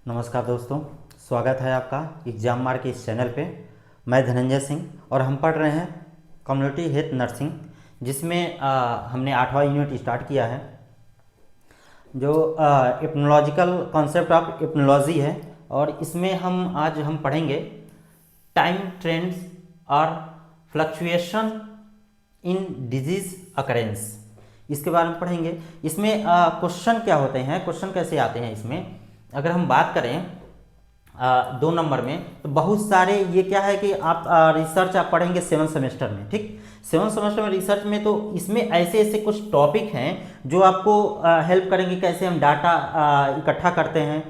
नमस्कार दोस्तों, स्वागत है आपका एग्जाम मार्क के इस चैनल पे। मैं धनंजय सिंह और हम पढ़ रहे हैं कम्युनिटी हेल्थ नर्सिंग, जिसमें हमने 8वां यूनिट स्टार्ट किया है जो इप्नोलॉजिकल कॉन्सेप्ट ऑफ इप्नोलॉजी है। और इसमें आज हम पढ़ेंगे टाइम ट्रेंड्स और फ्लक्चुएशन इन डिजीज अकरेंस, इसके बारे में पढ़ेंगे। इसमें क्वेश्चन क्या होते हैं, क्वेश्चन कैसे आते हैं इसमें। अगर हम बात करें 2 नंबर में, तो बहुत सारे ये क्या है कि आप रिसर्च आप पढ़ेंगे 7 सेमेस्टर में, ठीक। 7 सेमेस्टर में रिसर्च में तो इसमें ऐसे ऐसे कुछ टॉपिक हैं जो आपको हेल्प करेंगे कैसे हम डाटा इकट्ठा करते हैं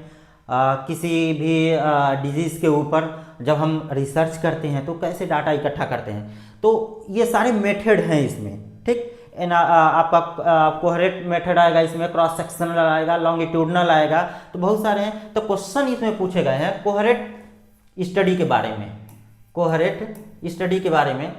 किसी भी डिजीज़ के ऊपर। जब हम रिसर्च करते हैं तो कैसे डाटा इकट्ठा करते हैं, तो ये सारे मेथड हैं इसमें, ठीक। आपका कोहरेट मेथड आएगा, इसमें क्रॉस सेक्शनल आएगा, लॉन्गिट्यूडनल आएगा, तो बहुत सारे हैं। तो क्वेश्चन इसमें पूछे गए हैं कोहरेट स्टडी के बारे में। कोहरेट स्टडी के बारे में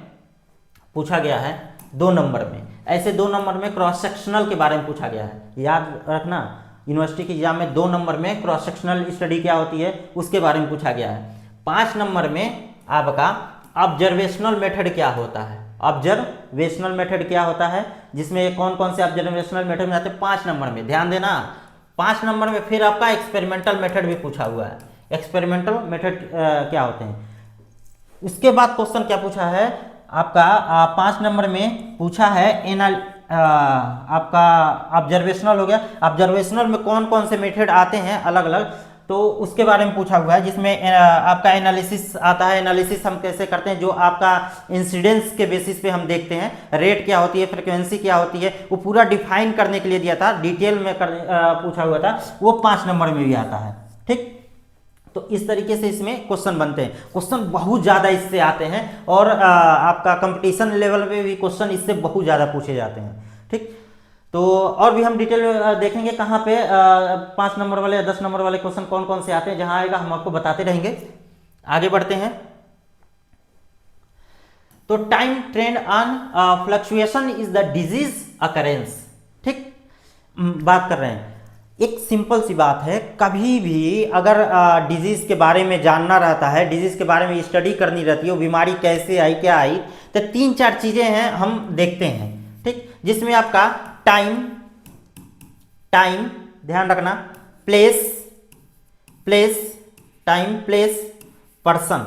पूछा गया है 2 नंबर में। ऐसे 2 नंबर में क्रॉस सेक्शनल के बारे में पूछा गया है। याद रखना, यूनिवर्सिटी के एग्जाम में 2 नंबर में क्रॉस सेक्शनल स्टडी क्या होती है उसके बारे में पूछा गया है। 5 नंबर में आपका ऑब्जर्वेशनल मेथड क्या होता है। ऑब्जर्वेशनल मेथड क्या होता है, जिसमें कौन कौन से ऑब्जर्वेशनल मेथड में आते हैं 5 नंबर में, ध्यान देना। 5 नंबर में फिर आपका एक्सपेरिमेंटल मेथड भी पूछा हुआ है। एक्सपेरिमेंटल मेथड क्या होते हैं। उसके बाद क्वेश्चन क्या पूछा है आपका 5 नंबर में पूछा है आपका ऑब्जर्वेशनल हो गया। ऑब्जर्वेशनल में कौन कौन से मेथड आते हैं अलग अलग, तो उसके बारे में पूछा हुआ है, जिसमें आपका एनालिसिस आता है। एनालिसिस हम कैसे करते हैं, जो आपका इंसिडेंस के बेसिस पे हम देखते हैं, रेट क्या होती है, फ्रिक्वेंसी क्या होती है, वो पूरा डिफाइन करने के लिए दिया था, डिटेल में पूछा हुआ था, वो 5 नंबर में भी आता है, ठीक। तो इस तरीके से इसमें क्वेश्चन बनते हैं। क्वेश्चन बहुत ज़्यादा इससे आते हैं और आपका कंपटीशन लेवल पे भी क्वेश्चन इससे बहुत ज़्यादा पूछे जाते हैं, ठीक। तो और भी हम डिटेल में देखेंगे कहाँ पे 5 नंबर वाले या 10 नंबर वाले क्वेश्चन कौन कौन से आते हैं। जहां आएगा हम आपको बताते रहेंगे। आगे बढ़ते हैं। तो time trend on fluctuation is the disease occurrence, ठीक। बात कर रहे हैं, एक सिंपल सी बात है, कभी भी अगर डिजीज के बारे में जानना रहता है, डिजीज के बारे में स्टडी करनी रहती है, वो बीमारी कैसे आई क्या आई, तो 3-4 चीजें हैं हम देखते हैं, ठीक। जिसमें आपका टाइम ध्यान रखना, प्लेस टाइम, प्लेस, पर्सन,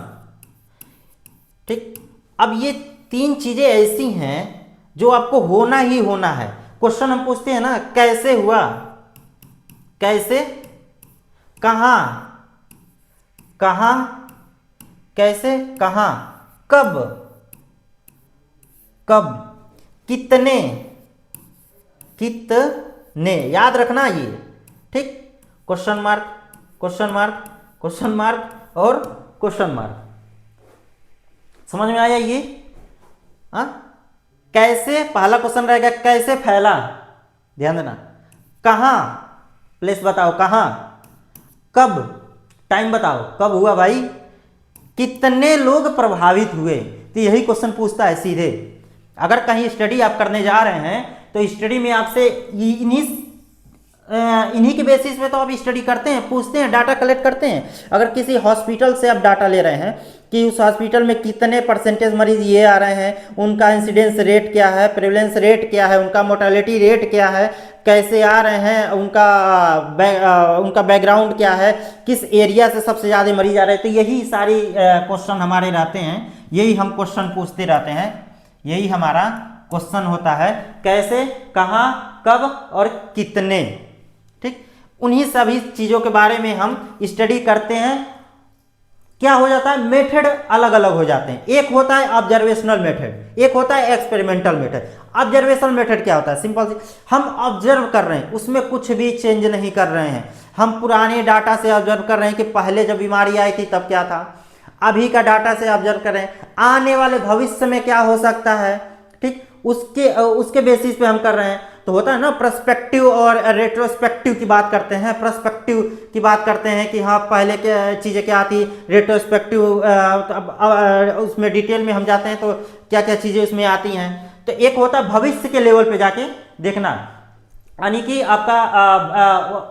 ठीक। अब ये 3 चीजें ऐसी हैं जो आपको होना ही होना है। क्वेश्चन हम पूछते हैं ना, कैसे हुआ, कैसे, कहां, कैसे, कहां, कब, कितने, याद रखना ये, ठीक। Question mark, question mark, question mark और क्वेश्चन मार्क, समझ में आया ये। कैसे पहला क्वेश्चन रहेगा, कैसे फैला, ध्यान देना। कहां, प्लेस बताओ कहां, कब, टाइम बताओ कब हुआ भाई, कितने लोग प्रभावित हुए, तो यही क्वेश्चन पूछता है सीधे। अगर कहीं स्टडी आप करने जा रहे हैं तो स्टडी में आपसे इन्हीं के बेसिस पे तो आप स्टडी करते हैं, पूछते हैं, डाटा कलेक्ट करते हैं। अगर किसी हॉस्पिटल से आप डाटा ले रहे हैं कि उस हॉस्पिटल में कितने परसेंटेज मरीज ये आ रहे हैं, उनका इंसिडेंस रेट क्या है, प्रेवलेंस रेट क्या है, उनका मोर्टेलिटी रेट क्या है, कैसे आ रहे हैं, उनका बैकग्राउंड क्या है, किस एरिया से सबसे ज़्यादा मरीज आ रहे हैं, तो यही सारी क्वेश्चन हमारे रहते हैं, यही हम क्वेश्चन पूछते रहते हैं, यही हमारा क्वेश्चन होता है। कैसे, कहाँ, कब और कितने, ठीक। उन्हीं सभी चीज़ों के बारे में हम स्टडी करते हैं। क्या हो जाता है, मेथड अलग अलग हो जाते हैं। एक होता है ऑब्जर्वेशनल मेथड, एक होता है एक्सपेरिमेंटल मेथड। ऑब्जर्वेशनल मेथड क्या होता है, सिंपल सी, हम ऑब्जर्व कर रहे हैं, उसमें कुछ भी चेंज नहीं कर रहे हैं। हम पुराने डाटा से ऑब्जर्व कर रहे हैं कि पहले जब बीमारी आई थी तब क्या था, अभी का डाटा से ऑब्जर्व कर रहे हैं, आने वाले भविष्य में क्या हो सकता है, ठीक, उसके बेसिस पे हम कर रहे हैं। तो होता है ना, पर्सपेक्टिव और रेट्रोस्पेक्टिव की बात करते हैं। पर्सपेक्टिव की बात करते हैं कि हाँ पहले क्या चीज़ें क्या आती, रेट्रोस्पेक्टिव उसमें डिटेल में हम जाते हैं तो क्या क्या चीज़ें उसमें आती हैं। तो एक होता है भविष्य के लेवल पे जाके देखना, यानी कि आपका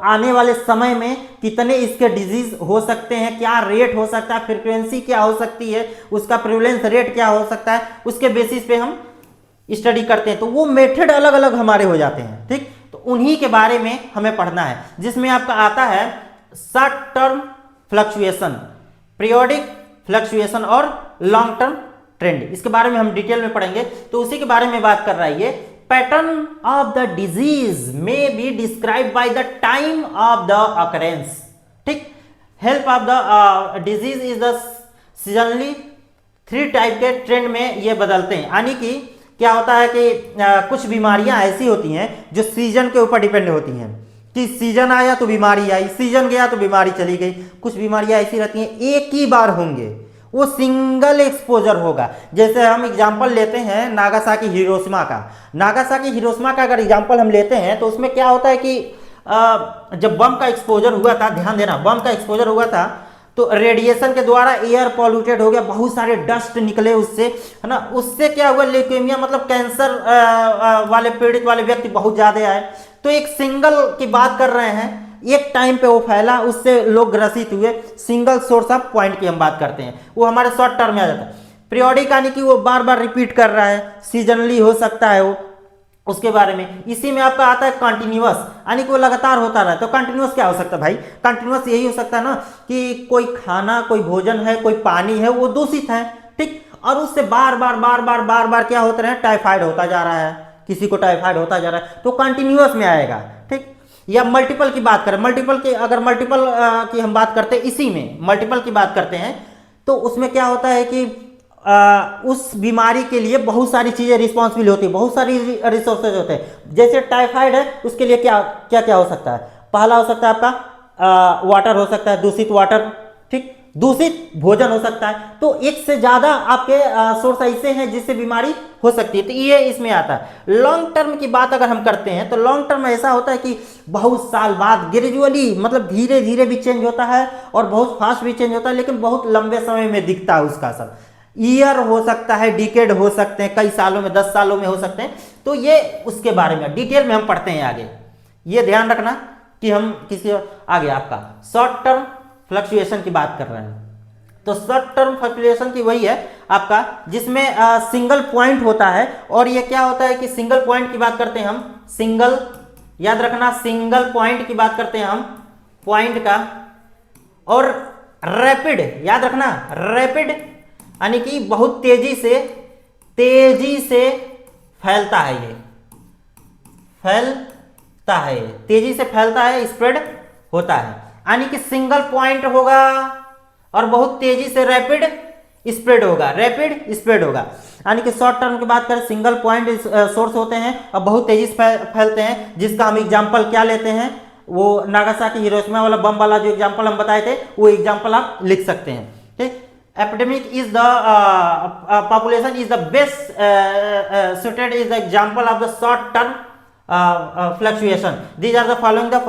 आने वाले समय में कितने इसके डिजीज हो सकते हैं, क्या रेट हो सकता है, फ्रीक्वेंसी क्या हो सकती है, उसका प्रिवलेंस रेट क्या हो सकता है, उसके बेसिस पे हम स्टडी करते हैं। तो वो मेथड अलग अलग हमारे हो जाते हैं, ठीक। तो उन्हीं के बारे में हमें पढ़ना है, जिसमें आपका आता है short term fluctuation, periodic fluctuation और लॉन्ग टर्म ट्रेंड। इसके बारे में हम डिटेल में पढ़ेंगे। तो उसी के बारे में बात कर रहा है ये। पैटर्न ऑफ द डिजीज में be describe by the time of the occurrence, ठीक। Help of the disease is the seasonally 3 type के ट्रेंड में ये बदलते हैं। यानी कि क्या होता है कि कुछ बीमारियां ऐसी होती हैं जो सीजन के ऊपर डिपेंड होती हैं, कि सीजन आया तो बीमारी आई, सीजन गया तो बीमारी चली गई। कुछ बीमारियां ऐसी रहती हैं एक ही बार होंगे, वो सिंगल एक्सपोजर होगा। जैसे हम एग्जांपल लेते हैं नागासाकी हिरोशिमा का। नागासाकी हिरोशिमा का अगर एग्जांपल हम लेते हैं तो उसमें क्या होता है कि जब बम का एक्सपोजर हुआ था, ध्यान देना, बम का एक्सपोजर हुआ था तो रेडिएशन के द्वारा एयर पॉल्यूटेड हो गया, बहुत सारे डस्ट निकले उससे, है ना। उससे क्या हुआ, ल्यूकेमिया मतलब कैंसर वाले पीड़ित वाले व्यक्ति बहुत ज्यादा आए। तो एक सिंगल की बात कर रहे हैं, एक टाइम पे वो फैला, उससे लोग ग्रसित हुए। सिंगल सोर्स ऑफ पॉइंट की हम बात करते हैं, वो हमारे शॉर्ट टर्म में आ जाता है। पीरियोडिक यानी कि वो बार बार रिपीट कर रहा है, सीजनली हो सकता है वो, उसके बारे में। इसी में आपका आता है कंटिन्यूअस, यानी कि वो लगातार होता रहा है। तो कंटिन्यूअस क्या हो सकता है भाई, कंटिन्यूअस यही हो सकता है ना कि कोई खाना, कोई भोजन है, कोई पानी है, वो दूषित है, ठीक, और उससे बार बार बार बार बार बार क्या होता है, टाइफाइड होता जा रहा है, किसी को टाइफाइड होता जा रहा है, तो कंटिन्यूअस में आएगा, ठीक। या मल्टीपल की बात करें, मल्टीपल की अगर मल्टीपल की हम बात करते हैं, इसी में मल्टीपल की बात करते हैं, तो उसमें क्या होता है कि उस बीमारी के लिए बहुत सारी चीजें रिस्पॉन्सिबल होती है, बहुत सारी रिसोर्सेज होते हैं। जैसे टाइफाइड है, उसके लिए क्या क्या क्या हो सकता है, पहला हो सकता है आपका वाटर हो सकता है, दूषित वाटर, ठीक, दूषित भोजन हो सकता है। तो एक से ज्यादा आपके सोर्स ऐसे हैं जिससे बीमारी हो सकती है, तो ये इसमें आता है। लॉन्ग टर्म की बात अगर हम करते हैं तो लॉन्ग टर्म ऐसा होता है कि बहुत साल बाद ग्रेजुअली, मतलब धीरे धीरे भी चेंज होता है और बहुत फास्ट भी चेंज होता है, लेकिन बहुत लंबे समय में दिखता है उसका असर। ईयर हो सकता है, डिकेड हो सकते हैं, कई सालों में, 10 सालों में हो सकते हैं। तो ये उसके बारे में डिटेल में हम पढ़ते हैं आगे। ये ध्यान रखना कि हम किसी आगे आपका शॉर्ट टर्म फ्लक्चुएशन की बात कर रहे हैं। तो शॉर्ट टर्म फ्लक्चुएशन की वही है आपका जिसमें सिंगल पॉइंट होता है। और ये क्या होता है कि सिंगल पॉइंट की बात करते हैं हम, सिंगल, याद रखना, सिंगल पॉइंट की बात करते हैं हम, पॉइंट का। और रैपिड, याद रखना, रैपिड यानी कि बहुत तेजी से फैलता है, ये फैलता है, तेजी से फैलता है, स्प्रेड होता है। यानी कि सिंगल पॉइंट होगा और बहुत तेजी से रैपिड स्प्रेड होगा, रैपिड स्प्रेड होगा। यानी कि शॉर्ट टर्म की बात करें, सिंगल पॉइंट सोर्स होते हैं और बहुत तेजी से फैलते हैं, जिसका हम एग्जांपल क्या लेते हैं, वो नागासाकी हिरोशिमा वाला बम वाला जो एग्जांपल हम बताए थे, वो एग्जांपल आप लिख सकते हैं, ठीक। epidemic is the population is the best suited is the example of the short term fluctuation. These are the following the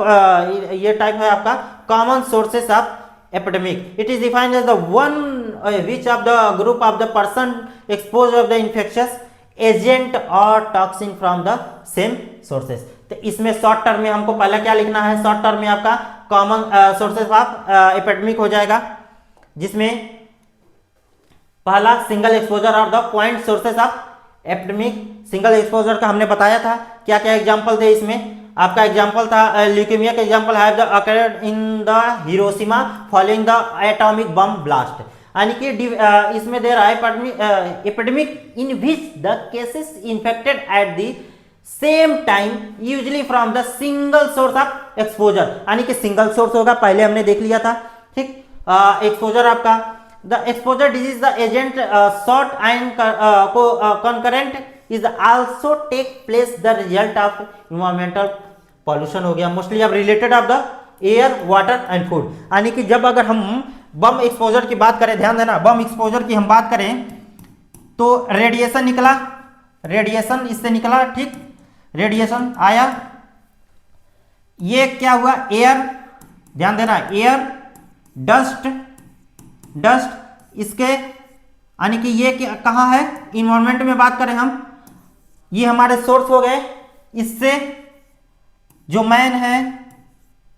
ये टाइप है आपका common sources of epidemic. It is defined as the one which of the group of the person exposed of the infectious agent or toxin from the same sources. तो इसमें short term में हमको पहले क्या लिखना है, शॉर्ट टर्म में आपका कॉमन सोर्सेस ऑफ एपिडेमिक हो जाएगा, जिसमें पहला सिंगल एक्सपोजर और the point sources of epidemic. Single exposure का हमने बताया था, क्या क्या एग्जांपल थे इसमें। आपका एग्जांपल था ल्यूकेमिया का example have the occurred in the Hiroshima following the atomic bomb blast. यानी कि इसमें दे रहा है epidemic in which the cases infected at the same time usually from the single source of exposure. यानी कि single source होगा, पहले हमने देख लिया था, ठीक। एक्सपोजर आपका the exposure disease the agent short and concurrent is also take place the result of environmental pollution हो गया, मोस्टली अब related of the air, water and food. यानी कि जब अगर हम बम एक्सपोजर की बात करें, ध्यान देना, बम एक्सपोजर की हम बात करें तो रेडिएशन निकला, रेडिएशन इससे निकला, ठीक, रेडिएशन आया, ये क्या हुआ, एयर, ध्यान देना, एयर, डस्ट इसके, यानी कि ये कहाँ है, इन्वायरमेंट में बात करें हम, ये हमारे सोर्स हो गए, इससे जो मैन है,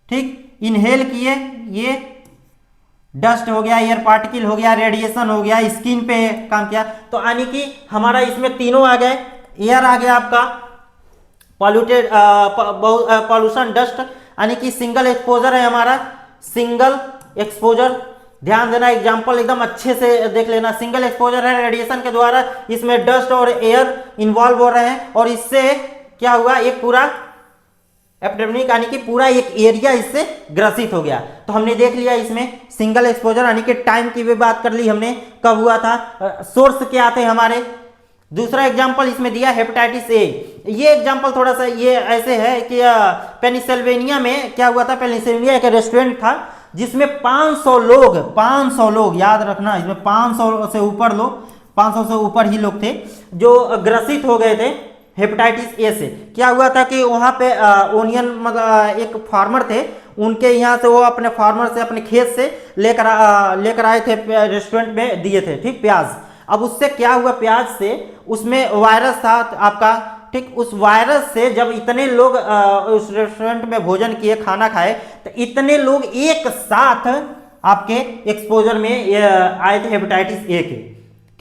ठीक, इनहेल किए, ये डस्ट हो गया, एयर पार्टिकल हो गया, रेडिएशन हो गया, स्किन पे काम किया। तो यानी कि हमारा इसमें तीनों आ गए। एयर आ गया आपका पॉल्यूटेड, पॉल्यूशन, डस्ट, यानी कि सिंगल एक्सपोजर है हमारा, सिंगल एक्सपोजर। ध्यान देना, एग्जांपल एकदम अच्छे से देख लेना। सिंगल एक्सपोजर है, रेडिएशन के द्वारा इसमें डस्ट और एयर इन्वॉल्व हो रहे हैं और इससे क्या हुआ, एक पूरा एपिडेमिक यानी कि पूरा एक एरिया इससे ग्रसित हो गया। तो हमने देख लिया इसमें सिंगल एक्सपोजर, यानी कि टाइम की भी बात कर ली हमने, कब हुआ था, सोर्स क्या थे हमारे। दूसरा एग्जांपल इसमें दिया हेपेटाइटिस ए। ये एग्जांपल थोड़ा सा ये ऐसे है कि पेनिसिल्वेनिया में क्या हुआ था, पेनिसिल्वेनिया एक रेस्टोरेंट था जिसमें 500 लोग, याद रखना इसमें 500 से ऊपर लोग, 500 से ऊपर ही लोग थे जो ग्रसित हो गए थे हेपेटाइटिस ए से। क्या हुआ था कि वहाँ पे ओनियन, मतलब एक फार्मर थे, उनके यहाँ से वो अपने फार्मर से, अपने खेत से लेकर आए थे, रेस्टोरेंट में दिए थे, ठीक, प्याज। अब उससे क्या हुआ, प्याज से उसमें वायरस था आपका, ठीक। उस वायरस से जब इतने लोग उस रेस्टोरेंट में भोजन किए, खाना खाए, तो इतने लोग एक साथ आपके एक्सपोजर में आए थे हेपेटाइटिस ए के,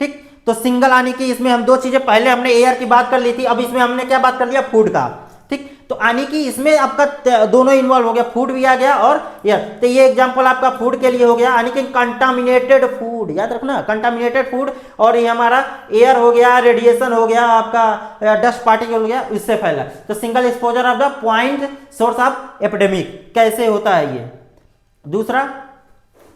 ठीक। तो सिंगल आने की इसमें हम दो चीजें, पहले हमने एयर की बात कर ली थी, अब इसमें हमने क्या बात कर लिया, फूड का, ठीक। तो आने की इसमें आपका दोनों इन्वॉल्व हो गया, फूड भी आ गया और एयर। तो ये एग्जांपल आपका फूड के लिए हो गया, यानी कि कंटामिनेटेड फूड, याद रखना, कंटामिनेटेड फूड। और ये हमारा एयर हो गया, रेडिएशन हो गया, आपका डस्ट पार्टिकल हो गया, इससे फैला। तो single exposure of the point source of epidemic कैसे होता है ये। दूसरा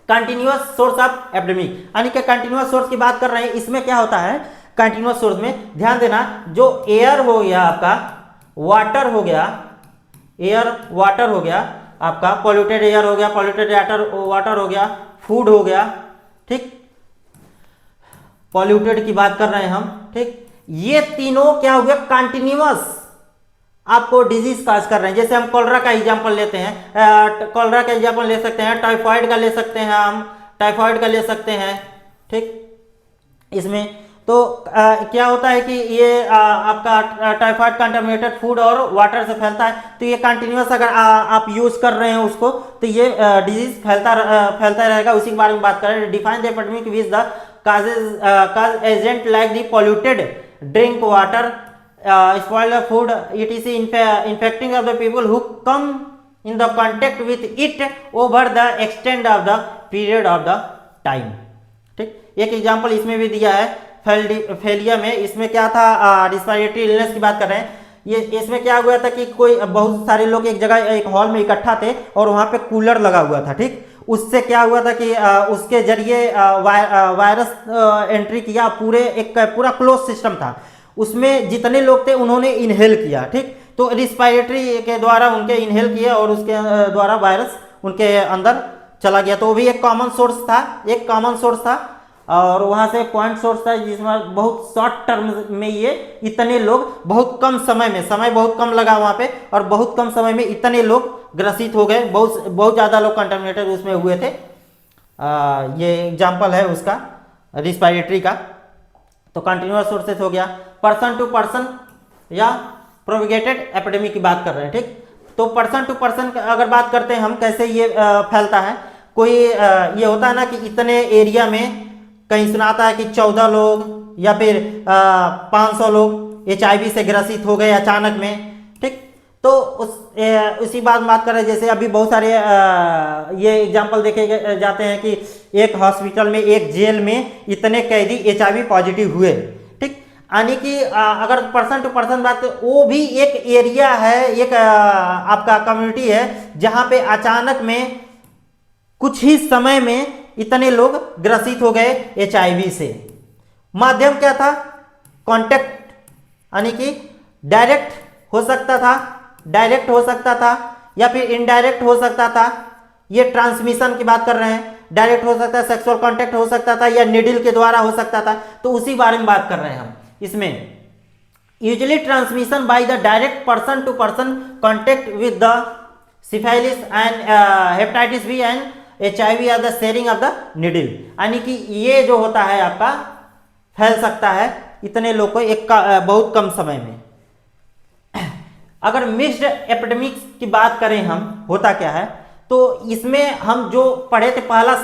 कंटिन्यूअस सोर्स ऑफ एपिडेमिक, यानी कि कंटिन्यूअस सोर्स की बात कर रहे हैं। इसमें क्या होता है, कंटिन्यूअस सोर्स में ध्यान देना, जो एयर हो गया आपका, वाटर हो गया, एयर वाटर हो गया आपका, पॉल्यूटेड एयर हो गया, पॉल्यूटेड वाटर हो गया, फूड हो गया, ठीक, पॉल्यूटेड की बात कर रहे हैं हम, ठीक। ये तीनों क्या हो गया, कंटिन्यूअस आपको डिजीज काज कर रहे हैं। जैसे हम कॉलरा का एग्जांपल लेते हैं, कॉलरा का एग्जांपल ले सकते हैं, टाइफाइड का ले सकते हैं, हम टाइफाइड का ले सकते हैं, ठीक। इसमें तो क्या होता है कि ये आपका टाइफाइड कंटामिनेटेड फूड और वाटर से फैलता है। तो ये कंटिन्यूअस अगर आप यूज कर रहे हैं उसको, तो ये डिजीज फैलता रहेगा। उसी के बारे में बात करें, define the epidemic which the cause agent like the polluted drink water, spoiled food, etc. infecting of the people who come in the contact with it over the extent of the period of the time, ठीक। एक example इसमें भी दिया है फेलिया में। इसमें क्या था, रिस्पिरेटरी इलनेस की बात कर रहे हैं। ये इसमें क्या हुआ था कि कोई बहुत सारे लोग एक जगह एक हॉल में इकट्ठा थे और वहां पे कूलर लगा हुआ था, ठीक। उससे क्या हुआ था कि उसके जरिए वायरस एंट्री किया, पूरा क्लोज सिस्टम था, उसमें जितने लोग थे उन्होंने इनहेल किया, ठीक। तो रिस्पिरेटरी के द्वारा उनके इनहेल किया और उसके द्वारा वायरस उनके अंदर चला गया। तो वो भी एक कॉमन सोर्स था, एक कॉमन सोर्स था। और वहाँ से पॉइंट सोर्स था जिसमें बहुत शॉर्ट टर्म में ये इतने लोग बहुत कम समय में, समय बहुत कम लगा वहाँ पे और बहुत कम समय में इतने लोग ग्रसित हो गए, बहुत ज़्यादा लोग कंटामिनेटेड उसमें हुए थे। ये एग्जाम्पल है उसका रिस्पिरेटरी का। तो कंटिन्यूअस सोर्सेस हो गया। पर्सन टू पर्सन या प्रोपिगेटेड एपिडेमिक की बात कर रहे हैं, ठीक। तो पर्सन टू पर्सन अगर बात करते हैं हम, कैसे ये फैलता है। कोई ये होता है ना कि इतने एरिया में कहीं सुनाता है कि 14 लोग या फिर 500 लोग HIV से ग्रसित हो गए अचानक में, ठीक। तो उसी बात कर रहे हैं। जैसे अभी बहुत सारे ये एग्जाम्पल देखे जाते हैं कि एक हॉस्पिटल में, एक जेल में इतने कैदी HIV पॉजिटिव हुए, ठीक। यानी कि अगर पर्सन टू पर्सन बात करें, वो भी एक एरिया है, एक आपका कम्युनिटी है जहां पे अचानक में कुछ ही समय में इतने लोग ग्रसित हो गए HIV से। माध्यम क्या था, कांटेक्ट, यानी कि डायरेक्ट हो सकता था या फिर इनडायरेक्ट हो सकता था। ये ट्रांसमिशन की बात कर रहे हैं, डायरेक्ट हो सकता है, सेक्सुअल कांटेक्ट हो सकता था या निडल के द्वारा हो सकता था। तो उसी बारे में बात कर रहे हैं हम इसमें। Usually transmission by the direct person to person contact with the syphilis and hepatitis B and HIV are the sharing of the needle, यानी कि ये जो होता है आपका फैल सकता है इतने लोग को बहुत कम समय में। अगर मिक्स्ड एपिडेमिक्स की बात करें हम, होता क्या है, तो इसमें हम जो पढ़े थे, पहला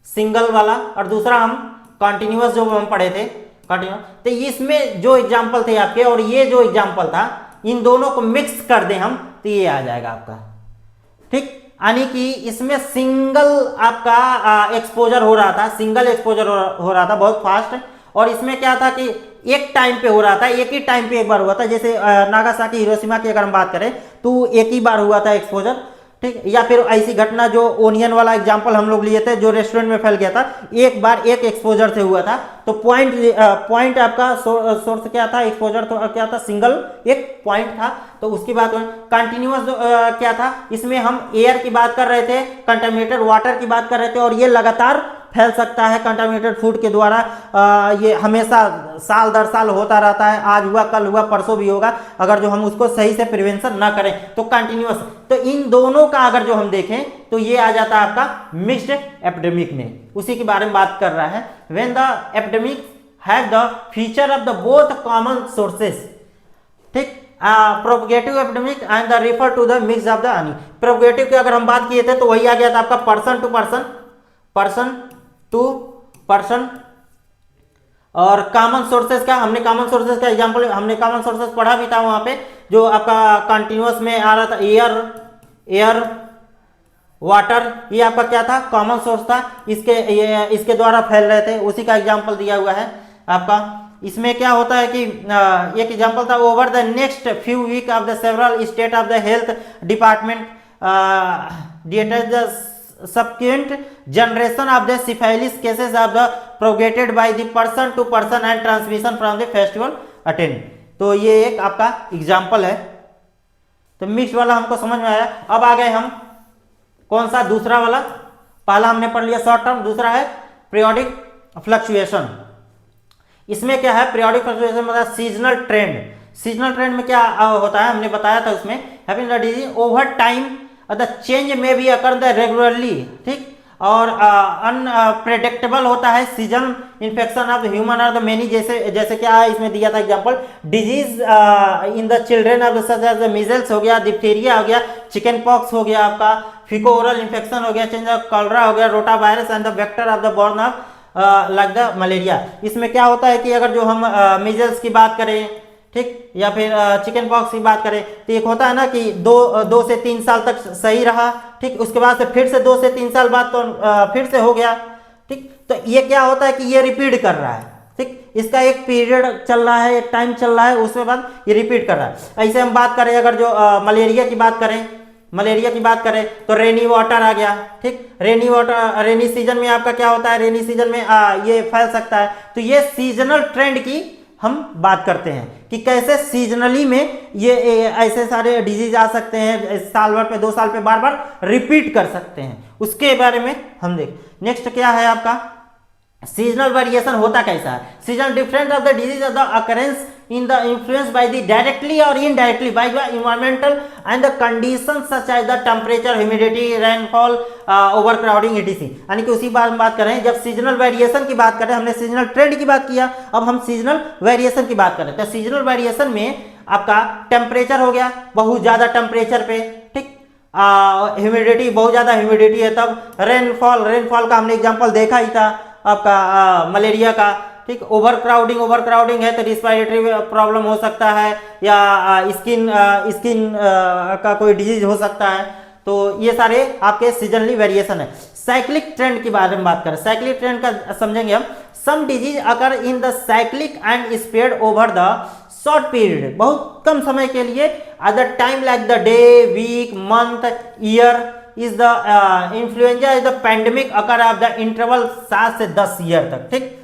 सिंगल वाला और दूसरा हम कॉन्टिन्यूअस जो हम पढ़े थे कॉन्टिन्यूअस, तो इसमें जो एग्जाम्पल थे आपके और ये जो एग्जाम्पल था, इन दोनों को मिक्स कर दें हम तो ये आ जाएगा आपका, ठीक। यानी कि इसमें सिंगल आपका एक्सपोजर हो रहा था, सिंगल एक्सपोजर हो रहा था बहुत फास्ट, और इसमें क्या था कि एक टाइम पे हो रहा था, एक ही टाइम पे एक बार हुआ था। जैसे नागासाकी हिरोशिमा की अगर हम बात करें तो एक ही बार हुआ था एक्सपोजर, ठीक। या फिर ऐसी घटना जो ओनियन वाला एग्जांपल हम लोग लिए थे, जो रेस्टोरेंट में फैल गया था, एक बार एक एक्सपोजर से हुआ था। तो पॉइंट आपका सोर्स क्या था, एक्सपोजर तो क्या था, सिंगल एक पॉइंट था। तो उसकी बात कंटिन्यूअस क्या था, इसमें हम एयर की बात कर रहे थे, कंटामिनेटेड वाटर की बात कर रहे थे, और ये लगातार फैल सकता है कंटामिनेटेड फूड के द्वारा। ये हमेशा साल दर साल होता रहता है, आज हुआ कल हुआ परसों भी होगा, अगर जो हम उसको सही से प्रिवेंशन ना करें तो कंटिन्यूअस। तो इन दोनों का अगर जो हम देखें तो ये आ जाता है आपका मिक्स्ड एपिडेमिक में, उसी के बारे में बात कर रहा है। When the epidemic have the feature of the both common sources, ठीक। Propagative epidemic and the refer to the mix of the any. Propagative की अगर हम बात किए थे तो वही आ गया था आपका पर्सन टू पर्सन, और कॉमन सोर्सेस का हमने कॉमन सोर्सेस का एग्जांपल, हमने कॉमन सोर्सेस पढ़ा भी था वहां पे, जो आपका कंटिन्यूअस में आ रहा था, एयर वाटर, ये आपका क्या था, कॉमन सोर्स था, इसके द्वारा फैल रहे थे, उसी का एग्जांपल दिया हुआ है आपका। इसमें क्या होता है कि एक एग्जांपल था, over the next few week of the several state of the health department details the subsequent generation of the syphilis cases of the propagated by the person to person and transmission from the festival attend। तो ये एक आपका example है। तो mix वाला हमको समझ में आया। अब आ गए हम कौन सा, दूसरा वाला। पहला हमने पढ़ लिया शॉर्ट टर्म, दूसरा है पीरियोडिक फ्लक्चुएशन। इसमें क्या है, पीरियोडिक फ्लक्चुएशन मतलब सीजनल ट्रेंड। सीजनल ट्रेंड में क्या होता है, हमने बताया था उसमें, having the disease over time the change में भी अकर द रेगुलरली, ठीक, और अनप्रेडिक्टेबल होता है। Season infection of the human और द मेनी, जैसे क्या है इसमें दिया था example, disease in the children of the such as the measles हो गया, डिप्थीरिया हो गया, चिकन पॉक्स हो गया आपका, फिको ओरल इन्फेक्शन हो गया, चेंज ऑफ कॉलरा हो गया, rota virus and the vector of the born of like the malaria. इसमें क्या होता है कि अगर जो हम मीजल्स की बात करें, ठीक, या फिर चिकन पॉक्स की बात करें, तो एक होता है ना कि दो से 3 साल तक सही रहा, ठीक, उसके बाद से फिर से 2 से 3 साल बाद तो फिर से हो गया, ठीक। तो ये क्या होता है कि ये रिपीट कर रहा है, ठीक, इसका एक पीरियड चल रहा है, एक टाइम चल रहा है, उसके बाद ये रिपीट कर रहा है। ऐसे हम बात करें, अगर जो मलेरिया की बात करें तो रेनी वाटर आ गया, ठीक। रेनी सीजन में आपका क्या होता है, रेनी सीजन में ये फैल सकता है। तो ये सीजनल ट्रेंड की हम बात करते हैं कि कैसे सीजनली में ये ऐसे सारे डिजीज आ सकते हैं, साल भर पे 2 साल पे बार बार रिपीट कर सकते हैं, उसके बारे में हम देख। नेक्स्ट क्या है आपका, सीजनल वेरिएशन होता कैसा है। Seasonal difference of the disease of the occurrence in the influence by the directly और indirectly by the environmental and the conditions such as the temperature, humidity, rainfall, overcrowding etc। यानी कि उसी बात में बात करें, जब सीजनल वेरिएशन की बात करें, हमने सीजनल ट्रेंड की बात किया, अब हम सीजनल वेरिएशन की बात करें। तो सीजनल वेरिएशन में आपका टेम्परेचर हो गया, बहुत ज्यादा टेम्परेचर पे, ठीक, ह्यूमिडिटी, बहुत ज्यादा ह्यूमिडिटी है तब। रेनफॉल का हमने एग्जाम्पल देखा ही था आपका मलेरिया का, ठीक। ओवरक्राउडिंग है तो रिस्पिरेटरी प्रॉब्लम हो सकता है, या स्किन का कोई डिजीज हो सकता है। तो ये सारे आपके सीजनली वेरिएशन है। साइक्लिक ट्रेंड के बारे में बात करें, साइक्लिक ट्रेंड का समझेंगे हम। Some disease occur in the cyclic and spread over the short period, बहुत कम समय के लिए, at the time like the day, week, month, year. Is the influenza is the pandemic occur of the interval 7 से 10 year तक, ठीक।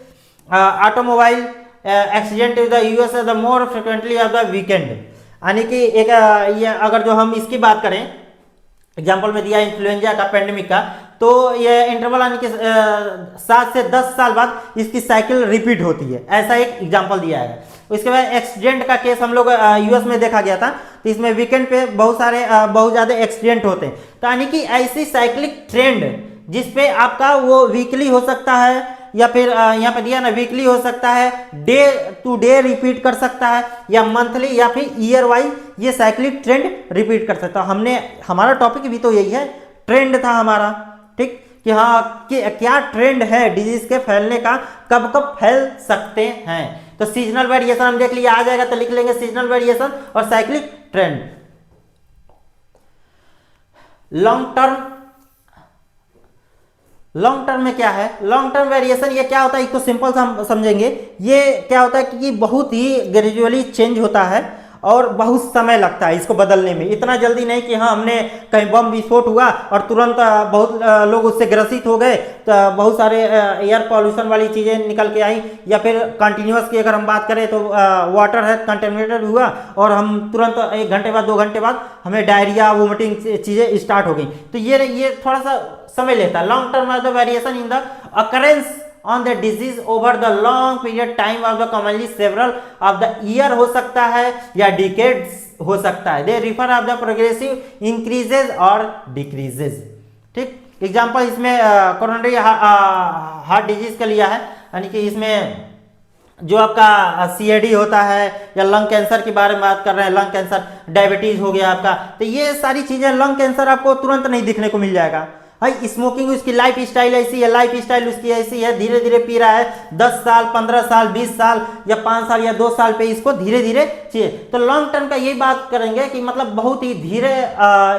Automobile accident is the US the more frequently of the weekend. यानी कि एक ये अगर जो हम इसकी बात करें, एग्जाम्पल में दिया इन्फ्लुएंजा का, पैंडेमिक का, तो ये इंटरवल यानी कि 7 से 10 साल बाद इसकी साइकिल रिपीट होती है, ऐसा एक एग्जाम्पल दिया है। उसके बाद एक्सीडेंट का केस हम लोग यूएस में देखा गया था, तो इसमें वीकेंड पे बहुत ज़्यादा एक्सीडेंट होते हैं। तो यानी कि ऐसी साइक्लिक ट्रेंड जिसपे आपका वो वीकली हो सकता है या फिर यहाँ पे दिया ना वीकली हो सकता है, डे टू डे रिपीट कर सकता है, या मंथली या फिर ईयर वाइज ये साइक्लिक ट्रेंड रिपीट कर सकता है। हमने हमारा टॉपिक भी तो यही है, ट्रेंड था हमारा, ठीक, कि हाँ कि क्या ट्रेंड है डिजीज के फैलने का, कब कब फैल सकते हैं। तो सीजनल वेरिएशन हम देख लिया, आ जाएगा तो लिख लेंगे सीजनल वेरिएशन और साइक्लिक ट्रेंड। लॉन्ग टर्म में क्या है, लॉन्ग टर्म वेरिएशन ये क्या होता है, इसको सिंपल समझेंगे। ये क्या होता है कि बहुत ही ग्रेजुअली चेंज होता है और बहुत समय लगता है इसको बदलने में, इतना जल्दी नहीं कि हाँ हमने कहीं बम विस्फोट हुआ और तुरंत बहुत लोग उससे ग्रसित हो गए, तो बहुत सारे एयर पॉल्यूशन वाली चीज़ें निकल के आई, या फिर कंटिन्यूस की अगर हम बात करें तो वाटर है कंटेमिनेटेड हुआ और हम तुरंत 1 घंटे बाद 2 घंटे बाद हमें डायरिया वोमिटिंग चीज़ें स्टार्ट हो गई। तो ये थोड़ा सा समय लेता है। Long term the variation in the occurrence on the disease over the long period time of the commonly several of the year हो सकता है या decades हो सकता है। They refer of the progressive increases or decreases। ठीक, example इसमें coronary heart disease का लिया है, यानी कि इसमें जो आपका CAD होता है या लंग कैंसर के बारे में बात कर रहे हैं, लंग कैंसर, डायबिटीज हो गया आपका, तो ये सारी चीजें, लंग कैंसर आपको तुरंत नहीं दिखने को मिल जाएगा। भाई स्मोकिंग उसकी लाइफ स्टाइल ऐसी है, लाइफ स्टाइल उसकी ऐसी है, धीरे धीरे पी रहा है, 10 साल 15 साल 20 साल या 5 साल या 2 साल पे इसको धीरे धीरे चाहिए। तो लॉन्ग टर्म का यही बात करेंगे कि मतलब बहुत ही धीरे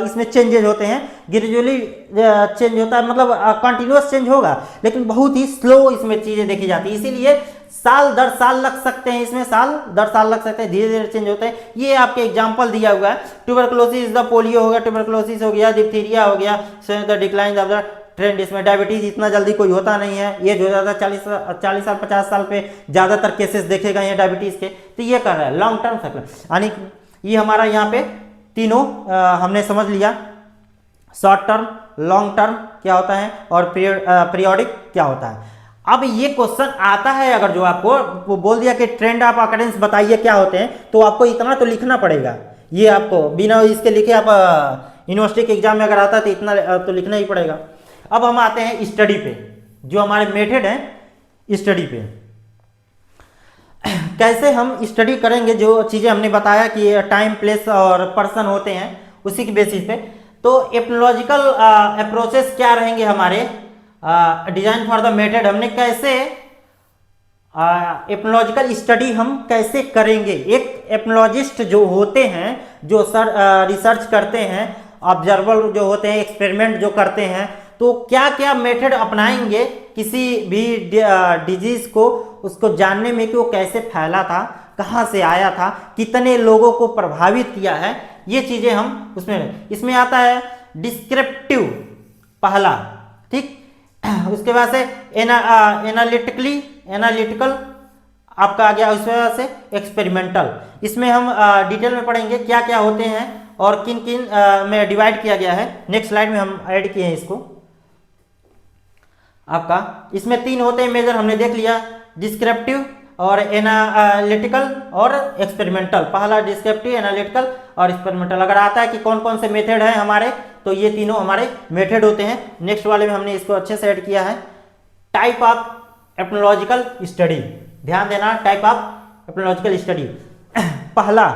इसमें चेंजेज होते हैं, ग्रेजुअली चेंज होता है, मतलब कंटिन्यूस चेंज होगा लेकिन बहुत ही स्लो इसमें चीजें देखी जाती है, इसीलिए साल दर साल लग सकते हैं, इसमें साल दर साल लग सकते हैं, धीरे धीरे चेंज होते हैं। ये आपके एग्जांपल दिया हुआ है, ट्यूबरकुलोसिस द पोलियो हो गया, ट्यूबरकुलोसिस हो गया, डिप्थीरिया हो गया, the decline of the trend. इसमें डायबिटीज इतना जल्दी कोई होता नहीं है, ये जो ज़्यादा 40 साल 50 साल पे ज़्यादातर केसेस देखे गए हैं डायबिटीज के। तो ये कर रहा है लॉन्ग टर्म साइकिल, यानी ये हमारा यहाँ पे तीनों हमने समझ लिया, शॉर्ट टर्म, लॉन्ग टर्म क्या होता है और पीरियोडिक क्या होता है। अब ये क्वेश्चन आता है, अगर जो आपको बोल दिया कि ट्रेंड ऑफ अकरेंस बताइए क्या होते हैं, तो आपको इतना तो लिखना पड़ेगा, ये आपको बिना इसके लिखे आप यूनिवर्सिटी के एग्जाम में अगर आता है तो इतना तो लिखना ही पड़ेगा। अब हम आते हैं स्टडी पे, जो हमारे मेथड है स्टडी पे, कैसे हम स्टडी करेंगे, जो चीज़ें हमने बताया कि टाइम प्लेस और पर्सन होते हैं उसी की बेसिस पे। तो एपियोलॉजिकल अप्रोचेस क्या रहेंगे हमारे, डिजाइन फॉर द मेथड, हमने कैसे एपियोलॉजिकल स्टडी हम कैसे करेंगे। एक एपियोलॉजिस्ट जो होते हैं, जो रिसर्च करते हैं, ऑब्जर्वर जो होते हैं, एक्सपेरिमेंट जो करते हैं, तो क्या क्या मेथड अपनाएंगे किसी भी डिजीज को, उसको जानने में कि वो कैसे फैला था, कहाँ से आया था, कितने लोगों को प्रभावित किया है, ये चीजें हम इसमें आता है डिस्क्रिप्टिव पहला, ठीक। उसके बाद से एनालिटिकल आपका आ गया, उसके बाद से एक्सपेरिमेंटल। इसमें हम डिटेल में पढ़ेंगे क्या क्या होते हैं और किन किन में डिवाइड किया गया है। नेक्स्ट स्लाइड में हम ऐड किए हैं इसको आपका। इसमें 3 होते हैं मेजर, हमने देख लिया, डिस्क्रिप्टिव और एनालिटिकल और एक्सपेरिमेंटल। पहला डिस्क्रिप्टिव, एनालिटिकल और एक्सपेरिमेंटल। अगर आता है कि कौन कौन से मेथड हैं हमारे, तो ये तीनों हमारे मेथड होते हैं। नेक्स्ट वाले में हमने इसको अच्छे से ऐड किया है। टाइप ऑफ एपियोलॉजिकल स्टडी, ध्यान देना, टाइप ऑफ एपियोलॉजिकल स्टडी। पहला